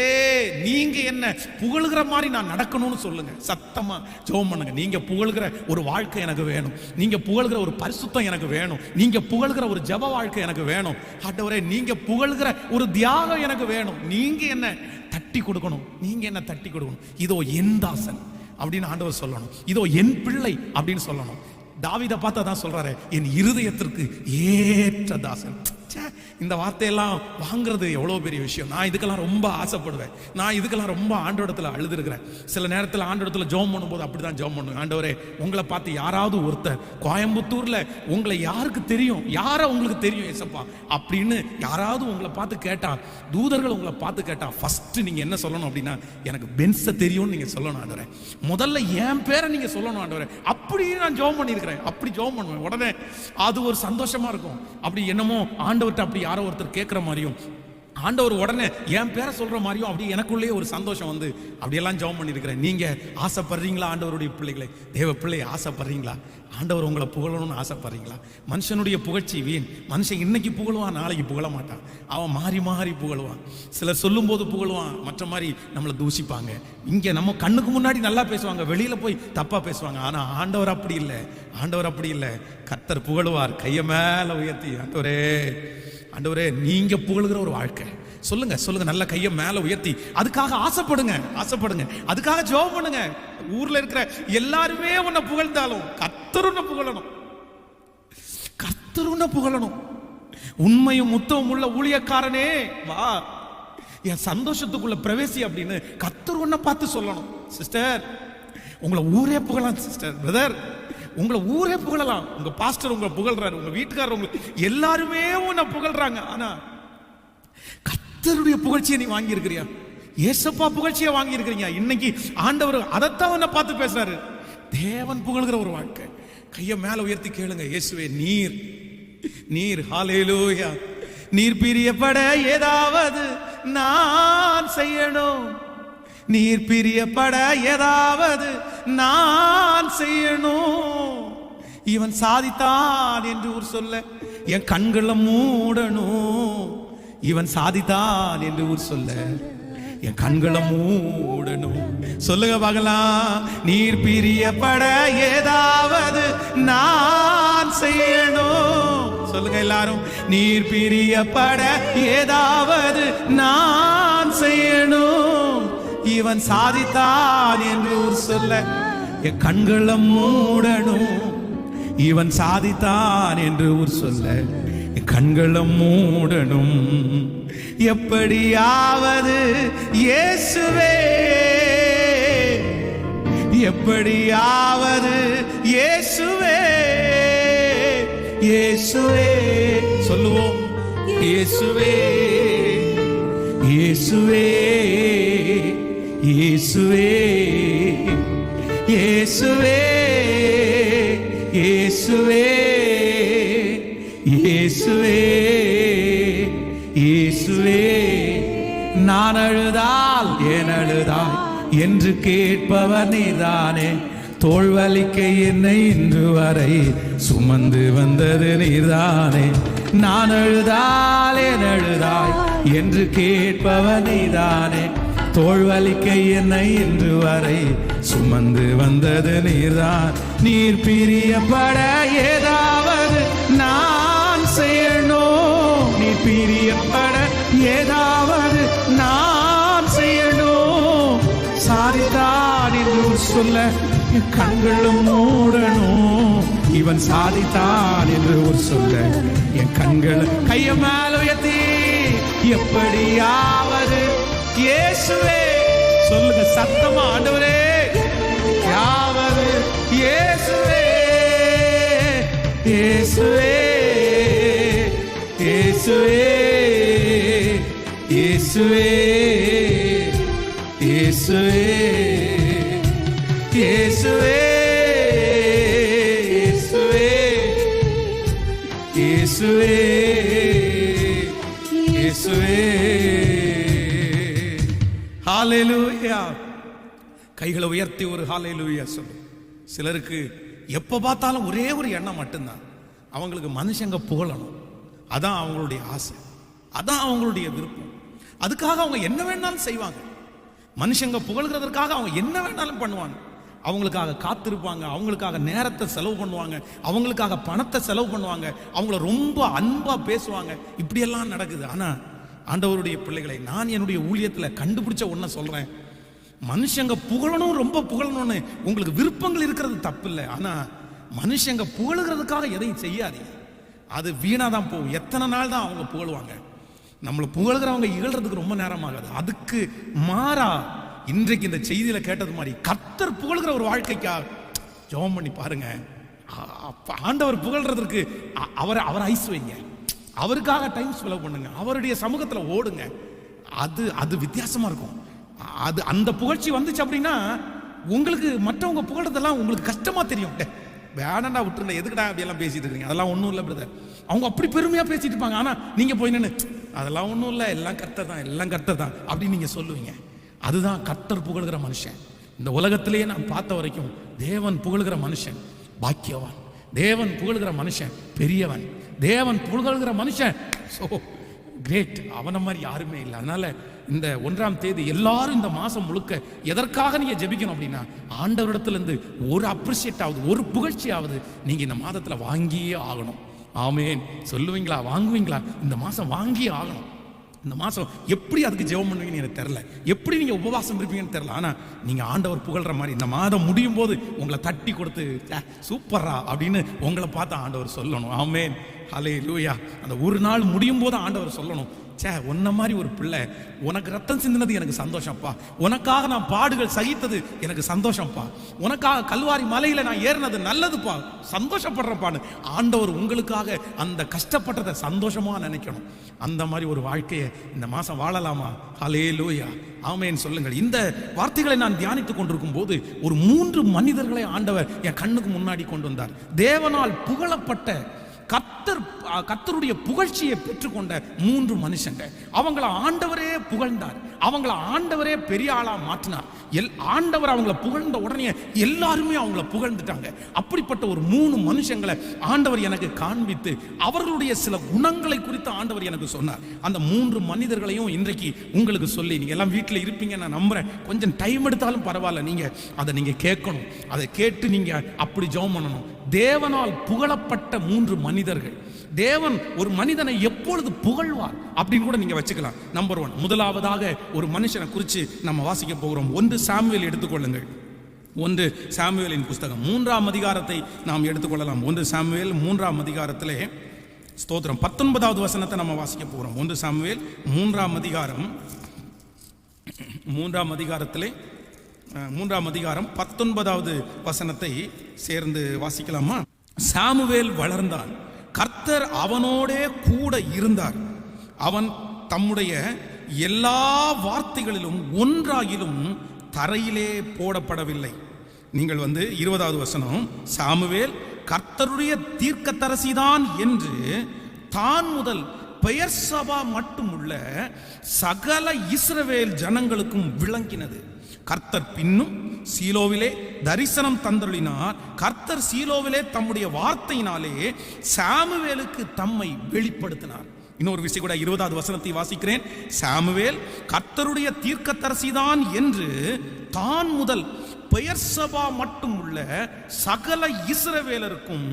நீங்க என்ன புகழ்கிற மாதிரி நான் நடக்கணும்னு சொல்லுங்க. சத்தமா ஜெபம் பண்ணுங்க. நீங்க புகழ்கிற ஒரு வாழ்க்கை எனக்கு வேணும், நீங்க புகழ்கிற ஒரு பரிசுத்தம் எனக்கு வேணும், நீங்க புகழ்கிற ஒரு ஜெப வாழ்க்கை எனக்கு வேணும். ஆண்டவரே நீங்க புகழ்கிற ஒரு தியாகம் எனக்கு வேணும். நீங்க என்ன தட்டி கொடுக்கணும், நீங்க என்ன தட்டி கொடுக்கணும். இதோ என் தாசன் அப்படின்னு ஆண்டவர் சொல்லணும், இதோ என் பிள்ளை அப்படின்னு சொல்லணும். தாவீதை பார்த்து தான் சொல்றாரு, என் இருதயத்திற்கு ஏற்ற தாசன். இந்த வார்த்தையெல்லாம் வாங்குறது எவ்வளோ பெரிய விஷயம். நான் இதுக்கெல்லாம் ரொம்ப ஆசைப்படுவேன், நான் இதுக்கெல்லாம் ரொம்ப ஆண்டவரத்தில் அழுதுருக்கிறேன். சில நேரத்தில் ஆண்டவரத்தில் ஜெபம் பண்ணும்போது அப்படி தான் ஜெபம் பண்ணுவேன், ஆண்டவரே உங்களை பார்த்து யாராவது ஒருத்தர் கோயம்புத்தூரில் உங்களை யாருக்கு தெரியும், யாரை உங்களுக்கு தெரியும் ஏசப்பா அப்படின்னு யாராவது உங்களை பார்த்து கேட்டா, தூதர்கள் உங்களை பார்த்து கேட்டா ஃபர்ஸ்ட் நீங்கள் என்ன சொல்லணும் அப்படின்னா, எனக்கு பென்ஸை தெரியும்னு நீங்கள் சொல்லணும் ஆண்டவரே, முதல்ல என் பேரை நீங்கள் சொல்லணும் ஆண்டவரே. அப்படி நான் ஜெபம் பண்ணியிருக்கிறேன், அப்படி ஜெபம் பண்ணுவேன். உடனே அது ஒரு சந்தோஷமா இருக்கும். அப்படி என்னமோ ஆண்டவர்கிட்ட அப்படி யாரோ ஒருத்தர் கேட்குற மாதிரியும், ஆண்டவர் உடனே என் பேரை சொல்ற மாதிரியும் அப்படி எனக்குள்ளேயே ஒரு சந்தோஷம் வந்து அப்படியெல்லாம் ஜெபம் பண்ணியிருக்கிறேன். நீங்க ஆசைப்படுறீங்களா? ஆண்டவருடைய பிள்ளைகளை, தேவ பிள்ளை ஆசைப்படுறீங்களா? ஆண்டவர் உங்களை புகழணும்னு ஆசைப்படுறீங்களா? மனுஷனுடைய புகழ்ச்சி வீண். மனுஷன் இன்னைக்கு புகழுவான், நாளைக்கு புகழ மாட்டான். அவன் மாறி மாறி புகழுவான். சிலர் சொல்லும் போது புகழுவான், மற்ற மாதிரி நம்மளை தூசிப்பாங்க. இங்க நம்ம கண்ணுக்கு முன்னாடி நல்லா பேசுவாங்க, வெளியில போய் தப்பா பேசுவாங்க. ஆனா ஆண்டவர் அப்படி இல்லை, ஆண்டவர் அப்படி இல்லை. கர்த்தர் புகழுவார், கையை மேல உயர்த்தி, ஆண்டவரே நீங்க புகழுகிற ஒரு வாழ்க்கை சொல்லுங்க, சொல்லுங்க. நல்ல கையை மேல உயர்த்தி அதுக்காக ஆசைப்படுங்க, அதுக்காக ஜெபம் பண்ணுங்க. ஊர்ல இருக்கிற எல்லாருமே உன்னை புகழ்ந்தாலும் கர்த்தர் உன்னை புகழணும், கர்த்தர் உன்னை புகழணும். உண்மையும் முத்தமும் உள்ள ஊழியக்காரனே வா, என் சந்தோஷத்துக்குள்ள பிரவேசி அப்படின்னு கர்த்தர் உன்னை பார்த்து சொல்லணும். சிஸ்டர், உங்களை ஊரே புகழலாம். சிஸ்டர், பிரதர், உங்களை ஊரே புகழலாம். உங்க பாஸ்டர் உங்களை புகழ்றாரு, உங்க வீட்டுக்காரர் உங்களை, எல்லாருமே உன்னை புகழ்றாங்க. ஆனா கர்த்தருடைய புகழ்ச்சியை நீ வாங்கி இருக்கிறியா? ஏசப்பா புகழ்ச்சியை வாங்கி இருக்கிறீங்க. இன்னைக்கு ஆண்டவர் அதைத்தான் உன்னை பார்த்து பேசுறாரு. தேவன் புகழ்கிற ஒரு வாழ்க்கை. கையை மேல உயர்த்தி கேளுங்க. இயேசுவே, நீர் நீர் ஹல்லேலூயா. நீர் பிரியப்பட ஏதாவது நான் செய்யணும். நீர் பிரியப்பட ஏதாவது நான் செய்யணும். இவன் சாதித்தான் என்று ஊர் சொல்ல என் கண்களை மூடணும். இவன் சாதித்தான் என்று ஊர் சொல்ல என் கண்களை மூடணும். சொல்லுங்க பார்க்கலாம். நீர் பிரியப்பட ஏதாவது நான் செய்யணும். சொல்லுங்க எல்லாரும். நீர் பிரியப்பட ஏதாவது நான் செய்யணும். இவன் சாதித்தான் என்று ஊர் சொல்ல என் கண்களை மூடணும். இவன் சாதித்தான் என்று ஊர் சொல்ல என் கண்களை மூடணும். எப்படியாவது இயேசுவே, எப்படியாவது இயேசுவே, இயேசுவே சொல்லுவோம். இயேசுவே, இயேசுவே, இயேசுவே, இயேசுவே, இயேசுவே, இயேசுவே, இயேசுவே. நான் அழுதால் ஏன் அழுதாய் என்று கேட்பவர் நீதானே. தோள்வலிக்க என்னை இன்று வரை சுமந்து வந்தது நீதானே. நான் அழுதால் ஏன் அழுதாய் என்று கேட்பவர் நீதானே. தோள்வலிக்க என்னை இன்று வரை சுமந்து வந்தது நீர்தான். நீர் பிரியப்பட ஏதாவது நான் செய்யணும். நீர் பிரியப்பட ஏதாவது நான் செய்யணும். சாதித்தான் என்று சொல்ல என் கண்களும் மூடணும். இவன் சாதித்தான் என்று ஒரு சொல்ல என் கண்கள். கைய மேல உயர்த்தி எப்படியாவது இயேசுவே சொல்லுங்க சத்தமா. ஆண்டவரே, யாவது இயேசுவே, இயேசுவே, இயேசுவே, இயேசுவே, இயேசுவே, இயேசுவே, இயேசுவே, இயேசுவே, இயேசுவே. ஹல்லேலூயா. கைகளை உயர்த்தி ஒரு ஹல்லேலூயா சொல்லு. சிலருக்கு எப்ப பார்த்தாலும் ஒரே ஒரு எண்ணம் மட்டும்தான், அவங்களுக்கு மனுஷங்க புகழணும். அதான் அவங்களுடைய ஆசை, அதான் அவங்களுடைய விருப்பம். அதுக்காக அவங்க என்ன வேணாலும் செய்வாங்க. மனுஷங்க புகழ்கிறதற்காக அவங்க என்ன வேணாலும் பண்ணுவாங்க. அவங்களுக்காக காத்திருப்பாங்க, அவங்களுக்காக நேரத்தை செலவு பண்ணுவாங்க, அவங்களுக்காக பணத்தை செலவு பண்ணுவாங்க, அவங்கள ரொம்ப அன்பா பேசுவாங்க. இப்படியெல்லாம் நடக்குது. ஆனா ஆண்டவருடைய பிள்ளைகளை, நான் என்னுடைய ஊழியத்தில் கண்டுபிடிச்ச ஒன்றை சொல்றேன். மனுஷங்க புகழணும், ரொம்ப புகழணும்னு உங்களுக்கு விருப்பங்கள் இருக்கிறது தப்பு இல்லை. ஆனா மனுஷங்க புகழுகிறதுக்காக எதையும் செய்யாதீங்க. அது வீணா தான் போகும். எத்தனை நாள் தான் அவங்க புகழுவாங்க? நம்மளை புகழ்கிறவங்க இகழ்றதுக்கு ரொம்ப நேரம் ஆகாது. அதுக்கு மாறா இன்றைக்கு இந்த செய்தியில கேட்டது மாதிரி கர்த்தர் புகழ்கிற ஒரு வாழ்க்கைக்காக ஜெபம் பண்ணி பாருங்க. ஆண்டவர் புகழ்றதுக்கு அவரை ஐஸ் வைங்க, அவருக்காக டைம் செலவு பண்ணுங்க, அவருடைய சமூகத்துல ஓடுங்க. அது வித்தியாசமா இருக்கும். அது அந்த புகழ்ச்சி வந்துச்சு அப்படின்னா உங்களுக்கு மற்றவங்க புகழ்றதெல்லாம் உங்களுக்கு கஷ்டமா தெரியும். வேணாண்டா விட்டுருங்க, எதுக்குடா அப்படியெல்லாம் பேசிட்டு இருக்கீங்க, அதெல்லாம் ஒன்றும் இல்லை பிரதர். அவங்க அப்படி பெருமையா பேசிட்டு இருப்பாங்க. ஆனா நீங்க போய் நின்று அதெல்லாம் ஒன்றும் இல்லை, எல்லாம் கர்த்தர் தான், எல்லாம் கர்த்தர் தான் அப்படின்னு நீங்க சொல்லுவீங்க. அதுதான் கர்த்தர் புகழ்கிற மனுஷன். இந்த உலகத்திலேயே நான் பார்த்த வரைக்கும் தேவன் புகழ்கிற மனுஷன் பாக்கியவான், தேவன் புகழ்கிற மனுஷன் பெரியவன், தேவன் புகழ்கிற மனுஷன் சோ கிரேட். அவனை மாதிரி யாருமே இல்லை. அதனால இந்த 1ஆம் தேதி எல்லாரும் இந்த மாசம் முழுக்க எதற்காக நீங்க ஜெபிக்கணும் அப்படின்னா, ஆண்டவரிடத்துல இருந்து ஒரு அப்ரிஷியேட் ஆகுது, ஒரு புகழ்ச்சி ஆகுது நீங்க இந்த மாதத்துல வாங்கியே ஆகணும். ஆமேன் சொல்லுவீங்களா? வாங்குவீங்களா? இந்த மாசம் வாங்கியே ஆகணும். இந்த மாசம் எப்படி அதுக்கு ஜெபம் பண்ணுவீங்கன்னு எனக்கு தெரியல, எப்படி நீங்க உபவாசம் இருப்பீங்கன்னு தெரியல. ஆனா நீங்க ஆண்டவர் புகழ்ற மாதிரி இந்த மாதம் முடியும் போது உங்களை தட்டி கொடுத்து சூப்பரா அப்படின்னு உங்களை பார்த்து ஆண்டவர் சொல்லணும். ஆமேன் ஹல்லேலூயா. அந்த ஒரு நாள் முடியும் போது ஆண்டவர் சொல்லணும், சே உன்ன மாதிரி ஒரு பிள்ளை, உனக்கு ரத்தம் சிந்தினது எனக்கு சந்தோஷம்ப்பா, உனக்காக நான் பாடுகள் சகித்தது எனக்கு சந்தோஷம்ப்பா, உனக்காக கல்வாரி மலையில நான் ஏறினது நல்லதுப்பா, சந்தோஷப்படுறப்பான்னு ஆண்டவர் உங்களுக்காக அந்த கஷ்டப்பட்டதை சந்தோஷமா நினைக்கணும். அந்த மாதிரி ஒரு வாழ்க்கையை இந்த மாசம் வாழலாமா? ஹல்லேலூயா, ஆமென் சொல்லுங்கள். இந்த வார்த்தைகளை நான் தியானித்துக் கொண்டிருக்கும் போது ஒரு 3 மனிதர்களை ஆண்டவர் என் கண்ணுக்கு முன்னாடி கொண்டு வந்தார். தேவனால் புகழப்பட்ட கர்த்தருடைய புகழ்ச்சியை பெற்றுக்கொண்ட 3 மனுஷங்க. அவங்கள ஆண்டவரே புகழ்ந்தார், அவங்கள ஆண்டவரே பெரிய ஆளா மாற்றினார். ஆண்டவர் அவங்கள புகழ்ந்த உடனே எல்லாருமே அவங்கள புகழ்ந்துட்டாங்க. அப்படிப்பட்ட ஒரு 3 மனுஷங்களை ஆண்டவர் எனக்கு காண்பித்து அவர்களுடைய சில குணங்களை குறித்து ஆண்டவர் எனக்கு சொன்னார். அந்த 3 மனிதர்களையும் இன்றைக்கு உங்களுக்கு சொல்லி, நீங்க எல்லாம் வீட்டில் இருப்பீங்க நான் நம்புறேன், கொஞ்சம் டைம் எடுத்தாலும் பரவாயில்ல, நீங்க அதை நீங்க கேட்கணும், அதை கேட்டு நீங்க அப்படி ஜெபம் பண்ணணும். தேவனால் புகழப்பட்ட 3 மனிதர்கள். தேவன் ஒரு மனிதனை எப்பொழுது புகழ்வார் அப்படின்னு கூட நீங்க வச்சுக்கலாம். நம்பர் 1, முதலாவதாக ஒரு மனுஷனை குறித்து நம்ம வாசிக்க போகிறோம். 1 சாமுவேல் எடுத்துக்கொள்ளுங்கள். 1 சாமுவேலின் புஸ்தகம் 3ஆம் அதிகாரத்தை நாம் எடுத்துக்கொள்ளலாம். 1 சாமுவேல் 3ஆம் அதிகாரத்திலே ஸ்தோத்திரம் 19வது வசனத்தை நம்ம வாசிக்க போகிறோம். 1 சாமுவேல் 3ஆம் அதிகாரம் 3ஆம் அதிகாரத்திலே 3ஆம் அதிகாரம் 19வது வசனத்தை சேர்ந்து வாசிக்கலாமா? சாமுவேல் வளர்ந்தான், கர்த்தர் அவனோடே கூட இருந்தார், அவன் தம்முடைய எல்லா வார்த்தைகளிலும் ஒன்றாகிலும் தரையிலே போடப்படவில்லை. நீங்கள் 20வது வசனம், சாமுவேல் கர்த்தருடைய தீர்க்கதரிசிதான் என்று தான் முதல் பெயர்சபா மட்டுமுள்ள சகல இஸ்ரவேல் ஜனங்களுக்கும் விளங்கினது. கர்த்தர் பின்னும் சீலோவிலே தரிசனம் தந்தருளினார். கர்த்தர் சீலோவிலே தம்முடைய வார்த்தையினாலே சாமுவேலுக்கு தம்மை வெளிப்படுத்தினார். இன்னொரு விஷயம் கூட 20வது வசனத்தை வாசிக்கிறேன். சாமுவேல் கர்த்தருடைய தீர்க்கதரிசிதான் என்று தான் முதல் பெயர்சபா மட்டும் உள்ள சகல இஸ்ரவேலருக்கும்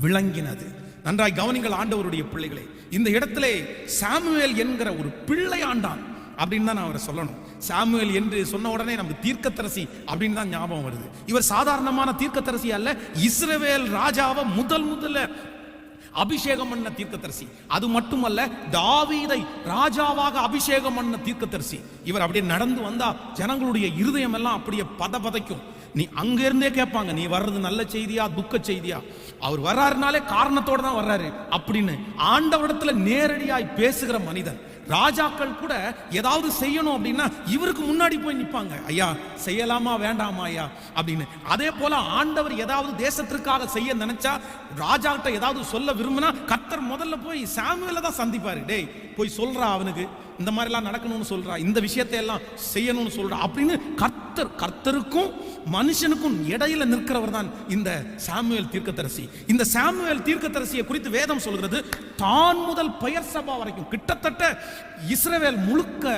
விளங்கினது. நன்றாய் கவனிங்கள் ஆண்டவருடைய பிள்ளைகளே, இந்த இடத்திலே சாமுவேல் என்கிற ஒரு பிள்ளை ஆண்டான் அப்படின்னு தான் நான் அவரை சொல்லணும். சாமுவேல் என்று சொன்ன உடனே நமக்கு தீர்க்கதரிசி அப்படின்னு தான் ஞாபகம் வருது. இவர் சாதாரணமான தீர்க்கதரிசி அல்ல, இஸ்ரவேல் ராஜாவை முதல்ல அபிஷேகம் பண்ண தீர்க்கதரிசி. அது மட்டுமல்ல, தாவீதை ராஜாவாக அபிஷேகம் பண்ண தீர்க்கதரிசி. இவர் அப்படியே நடந்து வந்தா ஜனங்களுடைய இருதயம் எல்லாம் அப்படியே பதைக்கும். நீ அங்க இருந்தே கேட்பாங்க, நீ வர்றது நல்ல செய்தியா துக்க செய்தியா? அவர் வர்றாருனாலே காரணத்தோட தான் வர்றாரு அப்படின்னு ஆண்டவரிடத்துல நேரடியாய் பேசுகிற மனிதன். ராஜாக்கள் கூட ஏதாவது செய்யணும் அப்படின்னா இவருக்கு முன்னாடி போய் நிற்பாங்க, ஐயா செய்யலாமா வேண்டாமா ஐயா அப்படின்னு. அதே போல ஆண்டவர் ஏதாவது தேசத்திற்காக செய்ய நினைச்சா, ராஜா கிட்ட ஏதாவது சொல்ல விரும்பினா கர்த்தர் முதல்ல போய் சாமுவேலை தான் சந்திப்பாரு. டேய் போய் சொல்றா, அவனுக்கு இந்த மாதிரி எல்லாம் நடக்கணும்னு சொல்றா, இந்த விஷயத்தை எல்லாம் செய்யணும்னு சொல்றா அப்படின்னு கர்த்தருக்கும் மனுஷனுக்கும் இடையில நிற்கிறவர் தான் இந்த சாமுவேல் தீர்க்கதரிசி. இந்த சாமுவேல் தீர்க்கதரிசியை குறித்து வேதம் சொல்கிறது, தான் முதல் பெயர்சபா வரைக்கும் கிட்டத்தட்ட இஸ்ரவேல் முழுக்க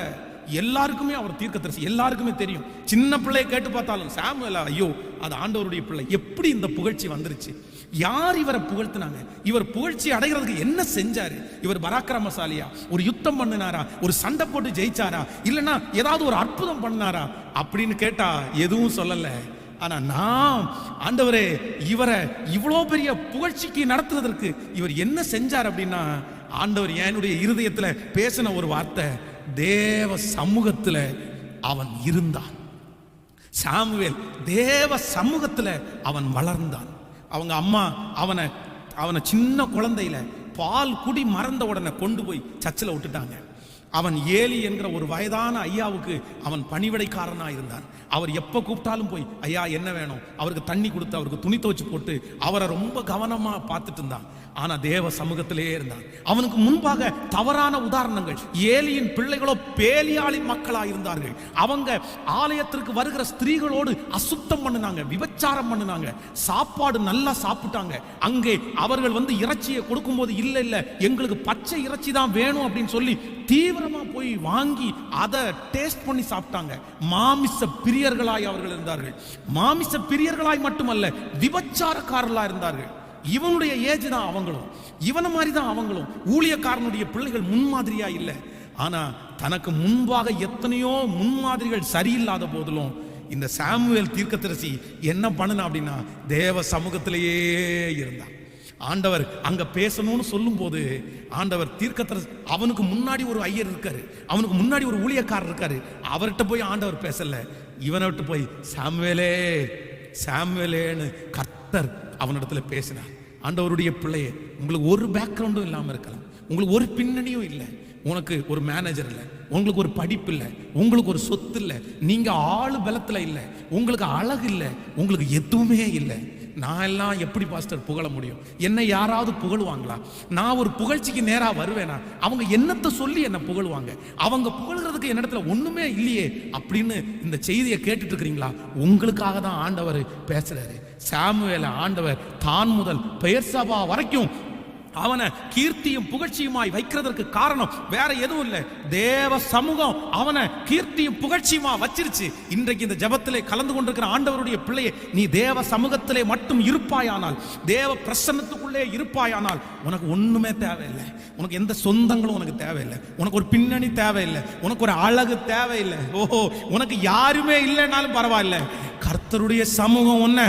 எல்லாருக்குமே அவர் தீர்க்கதரிசி, எல்லாருக்குமே தெரியும். சின்ன பிள்ளையை கேட்டு பார்த்தாலும் சாமுவேல், ஐயோ அது ஆண்டவருடைய பிள்ளை. எப்படி இந்த புகழ்ச்சி வந்துருச்சு? யார் இவரை புகழ்த்தினாங்க? இவர் புகழ்ச்சி அடைகிறதுக்கு என்ன செஞ்சாரு? இவர் பராக்கிரமசாலியா? ஒரு யுத்தம் பண்ணினாரா? ஒரு சண்டை போட்டு ஜெயிச்சாரா? இல்லைன்னா ஏதாவது ஒரு அற்புதம் பண்ணாரா அப்படின்னு கேட்டா எதுவும் சொல்லல. ஆனா நான் ஆண்டவரே இவரை இவ்வளோ பெரிய புகழ்ச்சிக்கு நடத்துவதற்கு இவர் என்ன செஞ்சார் அப்படின்னா, ஆண்டவர் என்னுடைய இருதயத்துல பேசின ஒரு வார்த்தை, தேவ சமூகத்துல அவன் இருந்தான். சாமுவேல் தேவ சமூகத்துல அவன் வளர்ந்தான். அவங்க அம்மா அவனை சின்ன குழந்தையில பால் குடி மறந்த உடனே கொண்டு போய் சர்ச்சில் விட்டுட்டாங்க. அவன் ஏலி என்கிற ஒரு வயதான ஐயாவுக்கு அவன் பணிவிடைக்காரனா இருந்தான். அவர் எப்ப கூப்பிட்டாலும் போய் ஐயா என்ன வேணும், அவருக்கு தண்ணி கொடுத்து அவருக்கு துணி துவச்சு போட்டு அவரை ரொம்ப கவனமா பார்த்துட்டு இருந்தான். ஆனா தேவ சமூகத்திலே இருந்தான். அவனுக்கு முன்பாக தவறான உதாரணங்கள், ஏலியின் பிள்ளைகளோ பேலியாளின் மக்களா இருந்தார்கள். அவங்க ஆலயத்திற்கு வருகிற ஸ்திரீகளோடு அசுத்தம் பண்ணினாங்க, விபச்சாரம் பண்ணினாங்க, சாப்பாடு நல்லா சாப்பிட்டாங்க. அங்கே அவர்கள் இறைச்சியை கொடுக்கும் போது இல்ல இல்ல எங்களுக்கு பச்சை இறைச்சி தான் வேணும் அப்படின்னு சொல்லி தீவிரமா போய் வாங்கி அதை டேஸ்ட் பண்ணி சாப்பிட்டாங்க. மாமிச பிரியர்களாய் அவர்கள் இருந்தார்கள். மாமிச பிரியர்களாய் மட்டுமல்ல, விபச்சாரக்காரர்களா இருந்தார்கள். இவனுடைய ஏஜ் தான் அவங்களும், இவனை மாதிரி தான் அவங்களும். ஊழியக்காரனுடைய பிள்ளைகள் முன்மாதிரியா இல்லை. ஆனா தனக்கு முன்பாக எத்தனையோ முன்மாதிரிகள் சரியில்லாத போதிலும் இந்த சாமுவேல் தீர்க்கதரிசி என்ன பண்ணுனா அப்படின்னா தேவ சமூகத்திலேயே இருந்தான். ஆண்டவர் அங்க பேசணும்னு சொல்லும் போது ஆண்டவர் தீர்க்கதரிசி, அவனுக்கு முன்னாடி ஒரு ஐயர் இருக்காரு, அவனுக்கு முன்னாடி ஒரு ஊழியக்காரர் இருக்காரு. அவர்கிட்ட போய் ஆண்டவர் பேசல, இவனை விட்டு போய் சாமுவேலே சாமுவேலேன்னு கர்த்தர் அவனிடத்துல பேசினார். ஆண்டவருடைய பிள்ளையே, உங்களுக்கு ஒரு பேக்ரவுண்டும் இல்லாம இருக்கலாம், உங்களுக்கு ஒரு பின்னணியும் இல்லை, உனக்கு ஒரு மேனேஜர் இல்லை, உங்களுக்கு ஒரு படிப்பு இல்லை, உங்களுக்கு ஒரு சொத்து இல்லை, நீங்க ஆளு பலத்துல இல்லை, உங்களுக்கு அழகு இல்லை, உங்களுக்கு எதுவுமே இல்லை. நான் எல்லாம் எப்படி பாஸ்டர் புகழ முடியும்? என்னை யாராவது புகழுவாங்களா? நான் ஒரு புகழ்ச்சிக்கு நேரா வருவேனா? அவங்க என்னத்தை சொல்லி என்ன புகழுவாங்க? அவங்க புகழ்கிறதுக்கு என்னிடத்துல ஒண்ணுமே இல்லையே அப்படின்னு இந்த செய்தியை கேட்டுட்டு இருக்கிறீங்களா? உங்களுக்காக தான் ஆண்டவர் பேசுறாரு. சாமுவேலை ஆண்டவர் தான் முதல் பெயர்சபா வரைக்கும் அவனை கீர்த்தியும் புகழ்ச்சியுமாய் வைக்கிறதற்கு காரணம் வேற எதுவும் இல்லை, தேவ சமூகம் அவனை கீர்த்தியும் புகழ்ச்சியுமா வச்சிருச்சு. இன்றைக்கு இந்த ஜெபத்திலே கலந்து கொண்டிருக்கிற ஆண்டவருடைய பிள்ளையே, நீ தேவ சமூகத்திலே மட்டும் இருப்பாயானால், தேவ பிரசன்னத்துக்குள்ளே இருப்பாயானால் உனக்கு ஒண்ணுமே தேவையில்லை, உனக்கு எந்த சொந்தங்களும் உனக்கு தேவையில்லை, உனக்கு ஒரு பின்னணி தேவையில்லை, உனக்கு ஒரு அழகு தேவையில்லை, ஓஹோ உனக்கு யாருமே இல்லைனாலும் பரவாயில்லை. கர்த்தருடைய சமூகம் உன்னை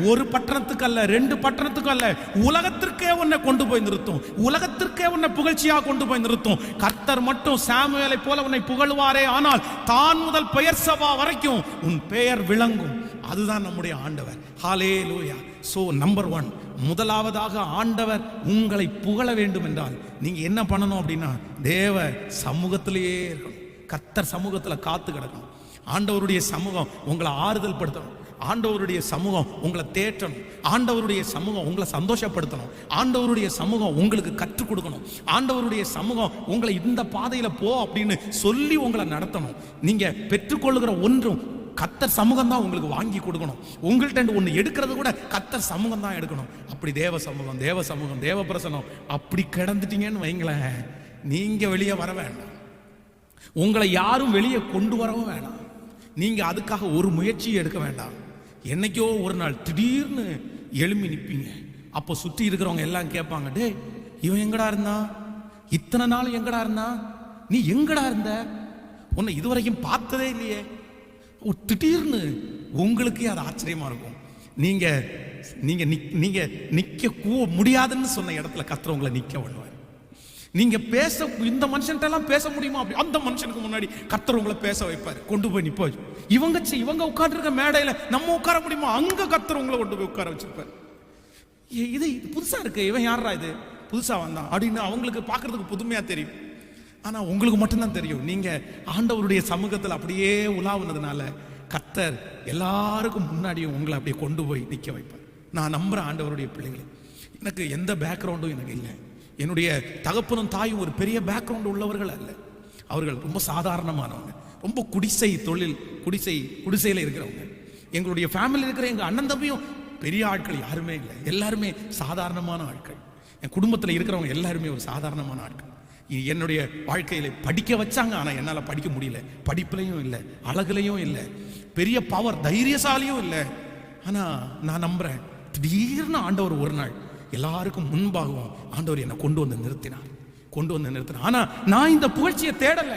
ஒரு பட்டணத்துக்கு அல்ல, 2 பட்டணத்துக்கு அல்ல, உலகத்திற்கே உன்னை கொண்டு போய் நிறுத்தும், உலகத்திற்கே உன்னை புகழ்ச்சியாக கொண்டு போய் நிறுத்தும். கர்த்தர் மட்டும் சாமுவேலை போல உன்னை புகழ்வாரே ஆனால் தான் முதல் பெயர்சபா வரைக்கும் உன் பெயர் விளங்கும். அதுதான் நம்முடைய ஆண்டவர். ஹல்லேலூயா. சோ நம்பர் 1, முதலாவதாக ஆண்டவர் உங்களை புகழ வேண்டும் என்றால் நீங்க என்ன பண்ணணும் அப்படின்னா, தேவ சமூகத்திலேயே இருக்கணும், கர்த்தர் சமூகத்துல காத்து கிடக்கணும். ஆண்டவருடைய சமூகம் உங்களை ஆறுதல் படுத்தணும், ஆண்டவருடைய சமூகம் உங்களை தேற்றணும், ஆண்டவருடைய சமூகம் உங்களை சந்தோஷப்படுத்தணும், ஆண்டவருடைய சமூகம் உங்களுக்கு கற்றுக் கொடுக்கணும், ஆண்டவருடைய சமூகம் உங்களை இந்த பாதையில போ அப்படின்னு சொல்லி உங்களை நடத்தணும். நீங்க பெற்றுக்கொள்ளுகிற ஒன்றும் கர்த்தர் சமூகம் தான் உங்களுக்கு வாங்கி கொடுக்கணும். உங்கள்கிட்ட ஒன்று எடுக்கிறது கூட கர்த்தர் சமூகம் தான் எடுக்கணும். அப்படி தேவ சமூகம், தேவ சமூகம், தேவ பிரசனம் அப்படி கிடந்துட்டீங்கன்னு வைங்களேன், நீங்க வெளியே வர வேண்டாம், உங்களை யாரும் வெளியே கொண்டு வரவும் வேணாம், நீங்க அதுக்காக ஒரு முயற்சியை எடுக்க வேண்டாம். என்னைக்கோ ஒரு நாள் திடீர்னு எழும்பி நிற்பீங்க. அப்போ சுற்றி இருக்கிறவங்க எல்லாம் கேட்பாங்க, டே இவன் எங்கடா இருந்தா, இத்தனை நாள் எங்கடா இருந்தா, நீ எங்கடா இருந்த, உன்னை இதுவரைக்கும் பார்த்ததே இல்லையே. திடீர்னு உங்களுக்கே அது ஆச்சரியமா இருக்கும். நீங்க நீங்க நீங்க நிக்க முடியாதுன்னு சொன்ன இடத்துல கர்த்தர் உங்களை நிக்க பண்ணுவார். நீங்க பேச, இந்த மனுஷன்ட்ட எல்லாம் பேச முடியுமா, அப்படி அந்த மனுஷனுக்கு முன்னாடி கர்த்தர் உங்களை பேச வைப்பாரு, கொண்டு போய் நிப்ப வச்சு. இவங்க உட்கார்ந்துருக்க மேடையில நம்ம உட்கார முடியுமா, அங்க கர்த்தர் உங்களை கொண்டு போய் உட்கார வச்சிருப்பாரு. இது புதுசா இருக்கு, இவன் யாரா இது புதுசா வந்தான் அப்படின்னு அவங்களுக்கு பார்க்கறதுக்கு புதுமையா தெரியும். ஆனா உங்களுக்கு மட்டும்தான் தெரியும், நீங்க ஆண்டவருடைய சமூகத்தில் அப்படியே உலாவுனதுனால கர்த்தர் எல்லாருக்கும் முன்னாடியும் உங்களை அப்படியே கொண்டு போய் நிக்க வைப்பார். நான் நம்புறேன் ஆண்டவருடைய பிள்ளைகளை. எனக்கு எந்த பேக்ரவுண்டும் எனக்கு இல்லை, என்னுடைய தகப்பனும் தாயும் ஒரு பெரிய பேக்ரவுண்ட் உள்ளவர்கள் அல்ல, அவர்கள் ரொம்ப சாதாரணமானவங்க, ரொம்ப குடிசை தொழில், குடிசையில் இருக்கிறவங்க. எங்களுடைய ஃபேமிலி இருக்கிற எங்கள் அண்ணன் தம்பியும் பெரிய ஆட்கள் யாருமே இல்லை, எல்லாருமே சாதாரணமான ஆட்கள். என் குடும்பத்தில் இருக்கிறவங்க எல்லாருமே ஒரு சாதாரணமான ஆட்கள். என்னுடைய வாழ்க்கையில படிக்க வச்சாங்க, ஆனால் என்னால் படிக்க முடியல, படிப்புலையும் இல்லை, அழகுலையும் இல்லை, பெரிய பவர் தைரியசாலியும் இல்லை. ஆனால் நான் நம்புறேன், திடீர்னு ஆண்டவர் ஒரு நாள் எல்லாருக்கும் முன்பாகவும் ஆண்டவர் என்னை கொண்டு வந்து நிறுத்தினார். ஆனா நான் இந்த புகழ்ச்சியை தேடல,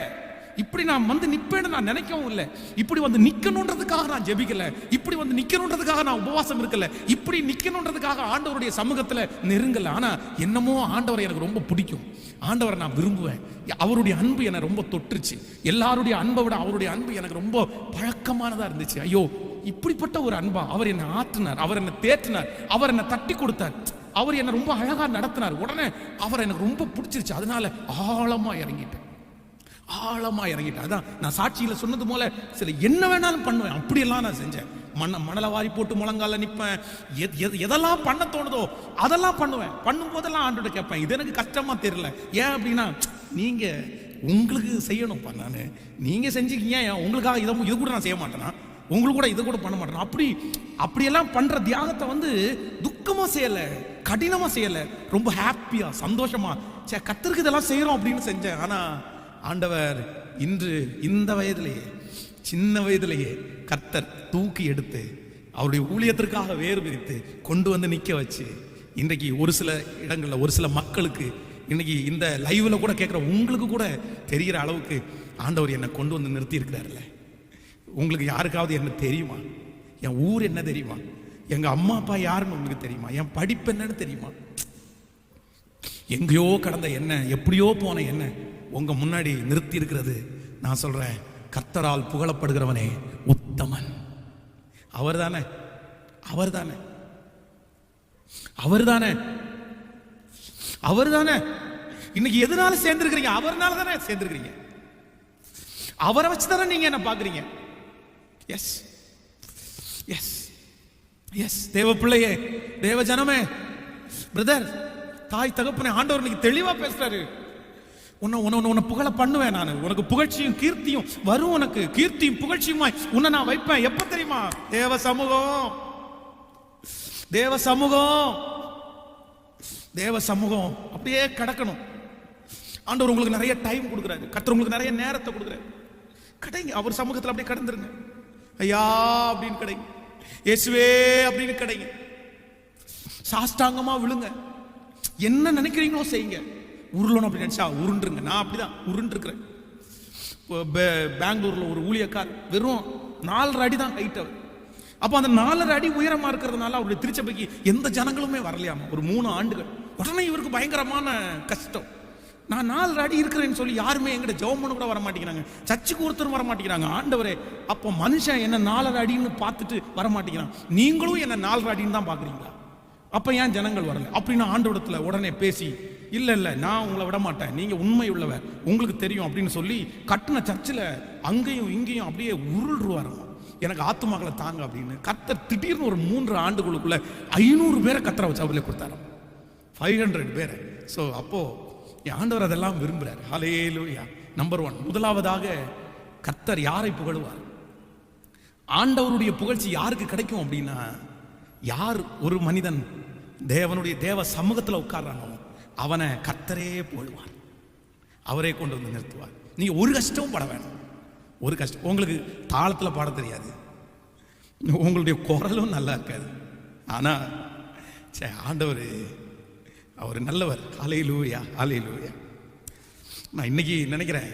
இப்படி நான் வந்து நிப்பேன்னு நான் நினைக்கவும் இல்லை, இப்படி வந்து நிக்கணுன்றதுக்காக நான் ஜெபிக்கல, இப்படி வந்து நிக்கணுன்றதுக்காக நான் உபவாசம் இருக்கல, இப்படி நிக்கணுன்றதுக்காக ஆண்டவருடைய சமூகத்துல நெருங்கல. ஆனா என்னமோ ஆண்டவரை எனக்கு ரொம்ப பிடிக்கும், ஆண்டவரை நான் விரும்புவேன், அவருடைய அன்பு என்னை ரொம்ப தொட்டுருச்சு. எல்லாருடைய அன்பை விட அவருடைய அன்பு எனக்கு ரொம்ப பழக்கமானதா இருந்துச்சு. ஐயோ இப்படிப்பட்ட ஒரு அன்பா, அவர் என்னை ஆற்றினார், அவர் என்னை தேற்றினார், அவர் என்னை தட்டி கொடுத்தார், அவர் என்னை ரொம்ப அழகா நடத்தினார். உடனே அவர் எனக்கு ரொம்ப பிடிச்சிருச்சு, அதனால ஆழமா இறங்கிட்டேன். அதான் நான் சாட்சியில சொன்னது போல சில என்ன வேணாலும் பண்ணுவேன், அப்படியெல்லாம் நான் செஞ்சேன். மணலை வாரி போட்டு முழங்கால நிற்பேன், எதெல்லாம் பண்ண தோணுதோ அதெல்லாம் பண்ணுவேன். பண்ணும் போதெல்லாம் ஆண்டோட கேட்பேன், இது எனக்கு கஷ்டமா தெரியல. ஏன் அப்படின்னா, நீங்க உங்களுக்கு செய்யணும்ப்பா, நான் நீங்க செஞ்சுக்கீங்க, உங்களுக்காக இது கூட நான் செய்ய மாட்டேனா, உங்களுக்கு கூட இதை கூட பண்ண மாட்டேன். அப்படியெல்லாம் பண்ற தியாகத்தை வந்து துக்கமா செய்யல, கடினமா செய்யல, ரொம்ப ஹாப்பியா சந்தோஷமா கர்த்தருக்கு இதெல்லாம் செய்யறோம் அப்படின்னு செஞ்சேன். ஆனா ஆண்டவர் இன்று இந்த வயதிலேயே, சின்ன வயதிலேயே கர்த்தர் தூக்கி எடுத்து அவருடைய ஊழியத்திற்காக வேறு விரித்து கொண்டு வந்து நிக்க வச்சு, இன்றைக்கு ஒரு சில இடங்கள்ல ஒரு சில மக்களுக்கு, இன்னைக்கு இந்த லைவ்ல கூட கேட்கிற உங்களுக்கு கூட தெரிகிற அளவுக்கு ஆண்டவர் என்னை கொண்டு வந்து நிறுத்தி இருக்கிறார்ல. உங்களுக்கு யாருக்காவது என்ன தெரியுமா? என் ஊர் என்ன தெரியுமா? எங்க அம்மா அப்பா யாருன்னு உங்களுக்கு தெரியுமா? என் படிப்பு என்னன்னு தெரியுமா? எங்கேயோ கடந்த என்ன, எப்படியோ போன என்ன உங்க முன்னாடி நிறுத்தி இருக்கிறது. நான் சொல்றேன், கர்த்தரால் புகழப்படுகிறவனே உத்தமன். அவர்தானே, அவர்தானே, அவர்தானே, அவர்தானே. இன்னைக்கு எதனால சேர்ந்திருக்கிறீங்க? அவர்னால தானே சேர்ந்திருக்கிறீங்க. அவரை வச்சுதானே நீங்க என்ன பாக்குறீங்க. Yes, yes, yes. தேவ பிள்ளையே, தேவ ஜனமே, பிரதர், தாய் தகப்பனே, ஆண்டவர் இன்னைக்கு தெளிவா பேசுறாரு. உன்னை புகழ பண்ணுவேன் நான். உனக்கு புகழ்ச்சியும் கீர்த்தியும் வரும். உனக்கு கீர்த்தியும் புகழ்ச்சியுமாய் உன்னை நான் வைப்பேன். எப்ப தெரியுமா? தேவ சமூகம், தேவ சமூகம், தேவ சமூகம் அப்படியே கடக்கணும். ஆண்டவர் உங்களுக்கு நிறைய டைம் கொடுக்குறாரு. கர்த்தர் உங்களுக்கு நிறைய நேரத்தை கொடுக்குறாரு. கடைங்க, அவர் சமூகத்தில் அப்படியே கடந்துருங்க. ஐயா அப்படின்னு கடைங்க, இயேசுவே அப்படின்னு கடைங்க, சாஷ்டாங்கமா விழுங்க. என்ன நினைக்கிறீங்களோ செய்யுங்க. உருளணும் அப்படின்னு நினைச்சா உருண்டுருங்க. நான் அப்படிதான் உருண்டுருக்கிறேன். பெங்களூர்ல ஒரு ஊழியக்கார் வெறும் 4.5 அடி தான் ஹைட். அவர் அப்போ அந்த 4.5 அடி உயரமா இருக்கிறதுனால அவருடைய திருச்சபைக்கு எந்த ஜனங்களுமே வரலையாமா ஒரு 3 ஆண்டுகள். உடனே இவருக்கு பயங்கரமான கஷ்டம். நான் 4.5 அடி இருக்கிறேன்னு சொல்லி யாருமே எங்கிட்ட ஜெபம் பண்ண கூட வர மாட்டேங்கிறாங்க. சர்ச்சுக்கு ஒருத்தரும் வர மாட்டேங்கிறாங்க. ஆண்டவரே, அப்போ மனுஷன் என்ன 4.5 அடின்னு பார்த்துட்டு வர மாட்டேங்கிறான், நீங்களும் என்ன 4.5 அடின்னு தான் பாக்குறீங்களா? அப்ப ஏன் ஜனங்கள் வரல அப்படின்னு ஆண்டவரத்துல உடனே பேசி, இல்ல இல்ல நான் உங்களை விட மாட்டேன், நீங்க உண்மை உள்ளவர், உங்களுக்கு தெரியும் அப்படின்னு சொல்லி கட்டின சர்ச்சில் அங்கேயும் இங்கேயும் அப்படியே உருள்ருவாருங்க. எனக்கு ஆத்துமாக்களை தாங்க அப்படின்னு கர்த்தர் திடீர்னு ஒரு 3 ஆண்டுகளுக்குள்ள 500 பேரை கர்த்தரை வச்சு அவர்களே கொடுத்தாரு. 500 பேரை. ஸோ அப்போ என் ஆண்டவர் அதெல்லாம் விரும்புறாரு. ஹல்லேலூயா. நம்பர் 1, முதலாவதாக கர்த்தர் யாரை புகழுவார்? ஆண்டவருடைய புகழ்ச்சி யாருக்கு கிடைக்கும் அப்படின்னா, யார் ஒரு மனிதன் தேவனுடைய தேவ சமூகத்தில் உட்கார்றானோ அவனை கர்த்தரே புகழுவார். அவரே கொண்டு வந்து நிறுத்துவார். நீங்க ஒரு கஷ்டமும் பட வேணும். ஒரு கஷ்டம், உங்களுக்கு தாளத்தில் பாட தெரியாது, உங்களுடைய குரலும் நல்லா இருக்காது, ஆனா ஆண்டவர் அவர் நல்லவர். ஹல்லேலூயா, ஹல்லேலூயா. நான் இன்னைக்கு நினைக்கிறேன்,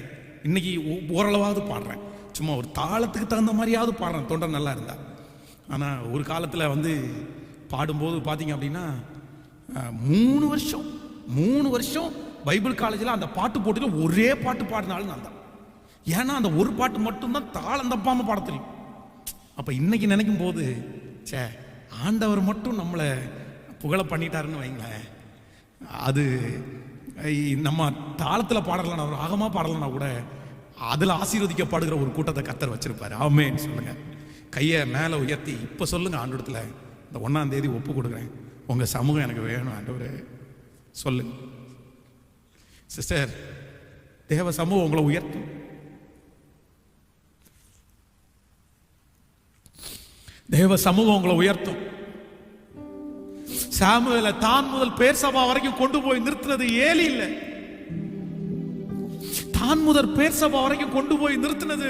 இன்னைக்கு ஓரளவாவது பாடுறேன், சும்மா ஒரு தாளத்துக்கு தகுந்த மாதிரியாவது பாடுறேன், தொண்டை நல்லா இருந்தா. ஆனால் ஒரு காலத்தில் வந்து பாடும்போது பார்த்தீங்க அப்படின்னா 3 வருஷம் பைபிள் காலேஜில் அந்த பாட்டு போட்டியில் ஒரே பாட்டு பாடினாலும் நான் தான். ஏன்னா அந்த ஒரு பாட்டு மட்டும்தான் தாளம் தப்பாமல் பாட தெரியும். அப்போ இன்னைக்கு நினைக்கும் போது, ஆண்டவர் மட்டும் நம்மளை புகழ பண்ணிட்டாருன்னு வைங்களேன், அது நம்ம தாளத்தில் பாடலன்னா, ராகமாக பாடலன்னா கூட அதில் ஆசீர்வதிக்கப்படுகிற ஒரு கூட்டத்தை கர்த்தர் வச்சிருப்பாரு. ஆமென் சொல்லுங்க. கையை மேலே உயர்த்தி இப்போ சொல்லுங்க, ஆண்டவரத்தில் இந்த 1ஆம் தேதி ஒப்பு கொடுக்குறேன், உங்க சமூகம் எனக்கு வேணும் ஆண்டவரே சொல்லுங்க. சிஸ்டர், தேவ சமூகம் உங்களை உயர்த்தும். தேவ சமூகம் உங்களை உயர்த்தும். சாமுவேலை தான் முதல் பேர்சபா வரைக்கும் கொண்டு போய் நிறுத்தினது ஏலி இல்ல, தான் முதல் பேர்சபா வரைக்கும் கொண்டு போய் நிறுத்தினது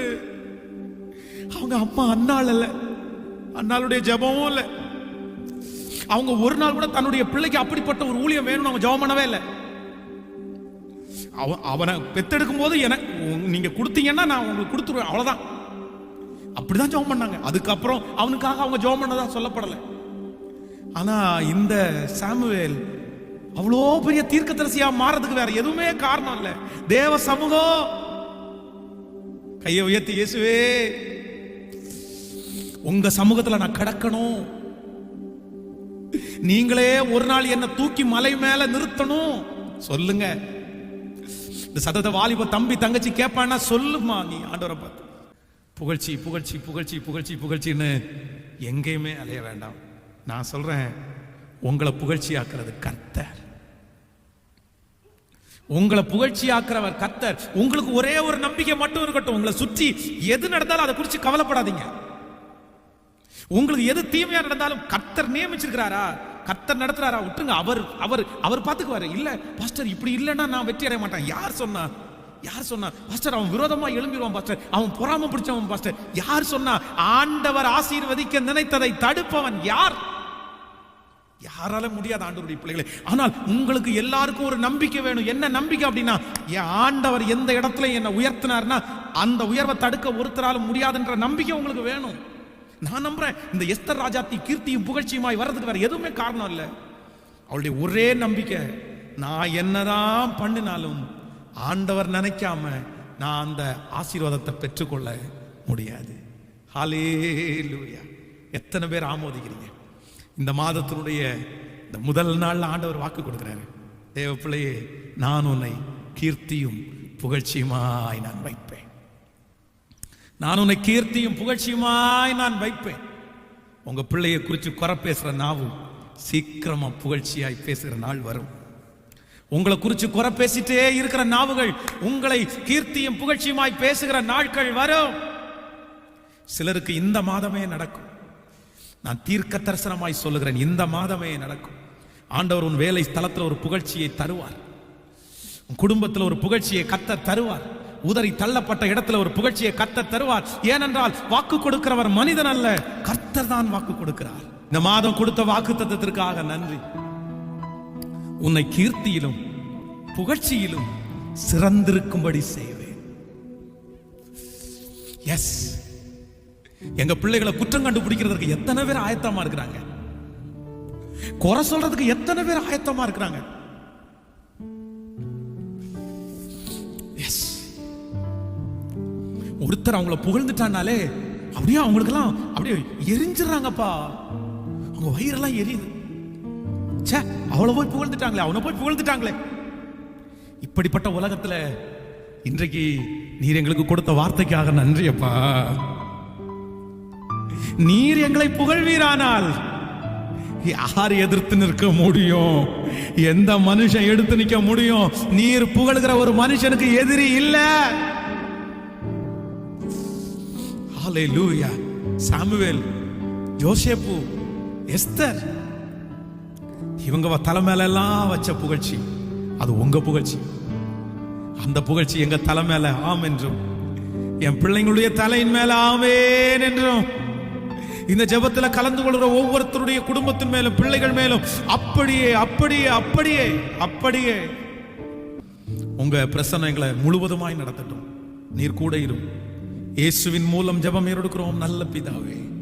அவங்க அம்மா அன்னாள் இல்ல, அன்னாளுடைய ஜெபமும் இல்ல. அவங்க ஒரு நாள் கூட தன்னுடைய பிள்ளைக்கு அப்படிப்பட்ட ஒரு ஊழியம் வேணும்னு அவங்க ஜெபம் பண்ணவே இல்லை. அவனை பெத்தெடுக்கும் போது எனக்கு நீங்க கொடுத்தீங்கன்னா நான் உங்களுக்கு கொடுத்துருவேன், அவ்வளவுதான். அப்படிதான் ஜெபம் பண்ணாங்க. அதுக்கப்புறம் அவனுக்காக அவங்க ஜெபம் பண்ணதா சொல்லப்படலை. ஆனா இந்த சாமுவேல் அவ்வளோ பெரிய தீர்க்கதரிசியா மாறதுக்கு வேற எதுவுமே காரணம் இல்லை, தேவ சமூகம். கையை உயர்த்தி, இயேசுவே உங்க சமூகத்துல நான் கடக்கணும், நீங்களே ஒரு நாள் என்ன தூக்கி மலை மேல நிறுத்தணும் சொல்லுங்க. இந்த சத்தத்தை வாலிப தம்பி தங்கச்சி கேட்பான்னா சொல்லுமா, நீ ஆண்டவரை பார்த்து புகழ்ச்சி புகழ்ச்சி புகழ்ச்சி புகழ்ச்சி புகழ்ச்சின்னு எங்கேயுமே அலைய வேண்டாம். நான் சொல்றேன், உங்களை புகழ்ச்சி ஆக்குறது கர்த்தர். உங்களை புகழ்ச்சி ஆக்குறவர் கர்த்தர். உங்களுக்கு ஒரே ஒரு நம்பிக்கை மட்டும் இருக்கட்டும், உங்களை சுற்றி எது நடந்தாலும் அதை குறித்து கவலைப்படாதீங்க. உங்களுக்கு எது தீமையா நடந்தாலும் கர்த்தர் நியமிச்சிருக்கிறாரா, கர்த்தர் நடத்துறாரா, விட்டுருங்க. அவர் அவர் அவர் பார்த்துக்குவாரு. இல்ல பாஸ்டர் இப்படி இல்லைன்னா நான் வெற்றி அடைய மாட்டேன். யார் சொன்னா? யார் சொன்னா? பாஸ்டர் அவன் விரோதமா எழும்பிடுவான் பாஸ்டர், அவன் பொறாம பிடிச்சவன் பாஸ்டர். யார் சொன்னா? ஆண்டவர் ஆசீர்வதிக்க நினைத்ததை தடுப்பவன் யார்? யாரால முடியாத ஆண்டவருடைய பிள்ளைகளே. ஆனால் உங்களுக்கு எல்லாருக்கும் ஒரு நம்பிக்கை வேணும். என்ன நம்பிக்கை அப்படின்னா, என் ஆண்டவர் எந்த இடத்துல என்னை உயர்த்தினார்னா அந்த உயர்வை தடுக்க ஒருத்தராலும் முடியாதுன்ற நம்பிக்கை உங்களுக்கு வேணும். நான் நம்புறேன், இந்த எஸ்தர் ராஜாத்தி கீர்த்தியும் புகழ்ச்சியுமாய் வர்றதுக்கு வேற எதுவுமே காரணம் இல்லை. அவளுடைய ஒரே நம்பிக்கை, நான் என்னதான் பண்ணினாலும் ஆண்டவர் நினைக்காம நான் அந்த ஆசீர்வாதத்தை பெற்றுக்கொள்ள முடியாது. ஹல்லேலூயா. எத்தனை பேர் ஆமோதிக்கிறீங்க? இந்த மாதத்தினுடைய இந்த முதல் நாள் ஆண்டவர் வாக்கு கொடுக்கிறாரு, தேவ பிள்ளையே, நான் உன்னை கீர்த்தியும் புகழ்ச்சியுமாய் நான் வைப்பேன். நான் உன்னை கீர்த்தியும் புகழ்ச்சியுமாய் நான் வைப்பேன். உங்க பிள்ளையை குறித்து குறை பேசுற நாவும் சீக்கிரமா புகழ்ச்சியாய் பேசுகிற நாள் வரும். உங்களை குறித்து குறை பேசிட்டே இருக்கிற நாவுகள் உங்களை கீர்த்தியும் புகழ்ச்சியுமாய் பேசுகிற நாட்கள் வரும். சிலருக்கு இந்த மாதமே நடக்கும். நான் தீர்க்க தரிசனமாய் சொல்லுகிறேன், இந்த மாதமே நடக்கும். ஆண்டவர் உன் வேலை ஸ்தலத்தில் ஒரு புகழ்ச்சியை தருவார். உன் குடும்பத்தில் ஒரு புகழ்ச்சியை கர்த்தர் தருவார். உதறி தள்ளப்பட்ட இடத்துல ஒரு புகழ்ச்சியை கர்த்தர் தருவார். ஏனென்றால் வாக்கு கொடுக்கிறவர் மனிதன் அல்ல, கர்த்தர் தான் வாக்கு கொடுக்கிறார். இந்த மாதம் கொடுத்த வாக்கு தத்தத்திற்காக நன்றி. உன்னை கீர்த்தியிலும் புகழ்ச்சியிலும் சிறந்திருக்கும்படி செய்வேன். எஸ், எங்க பிள்ளைகளை குற்றம் கண்டுபிடிக்கிறதுக்கு எத்தனை பேர் ஆயத்தமா இருக்கிறாங்க? குறை சொல்றதுக்கு எத்தனை பேர் ஆயத்தமா இருக்கிறாங்க? ஒருத்தர் அவங்கள புகழ்ந்துட்டானாலே அப்படியே அவங்களுக்கெல்லாம் அப்படியே எரிஞ்சிடறாங்கப்பா. அவங்க வயிறெல்லாம் எரியுது. சே, அவளை போய் புகழ்ந்துட்டாங்களே, அவனை போய் புகழ்ந்துட்டாங்களே. இப்படிப்பட்ட உலகத்துல இன்றைக்கு நீர் எங்களுக்கு கொடுத்த வார்த்தைக்காக நன்றி அப்பா. நீர் எங்களை புகழ்வீரானால் யார் எதிர்த்து நிற்க முடியும்? எந்த மனுஷன் எடுத்து நிற்க முடியும்? நீர் புகழ்கிற ஒரு மனுஷனுக்கு எதிரி இல்ல. ஹல்லேலூயா. சாமுவேல், யோசேப்பு, எஸ்தர், இவங்க தலைமையில எல்லாம் வச்ச புகழ்ச்சி அது உங்க புகழ்ச்சி. அந்த புகழ்ச்சி எங்க தலை மேல ஆம் என்றும், என் பிள்ளைங்களுடைய தலையின் மேல ஆமேன் என்றும், இந்த ஜெபத்துல கலந்து கொள்கிற ஒவ்வொருத்தருடைய குடும்பத்தின் மேலும் பிள்ளைகள் மேலும் அப்படியே அப்படியே அப்படியே அப்படியே உங்க பிரசன்னம் எங்களை முழுவதுமாய் நடத்தட்டும். நீர் கூட இரும். இயேசுவின் மூலம் ஜெபம் ஏறெடுக்கிறோம் நல்ல பிதாவே.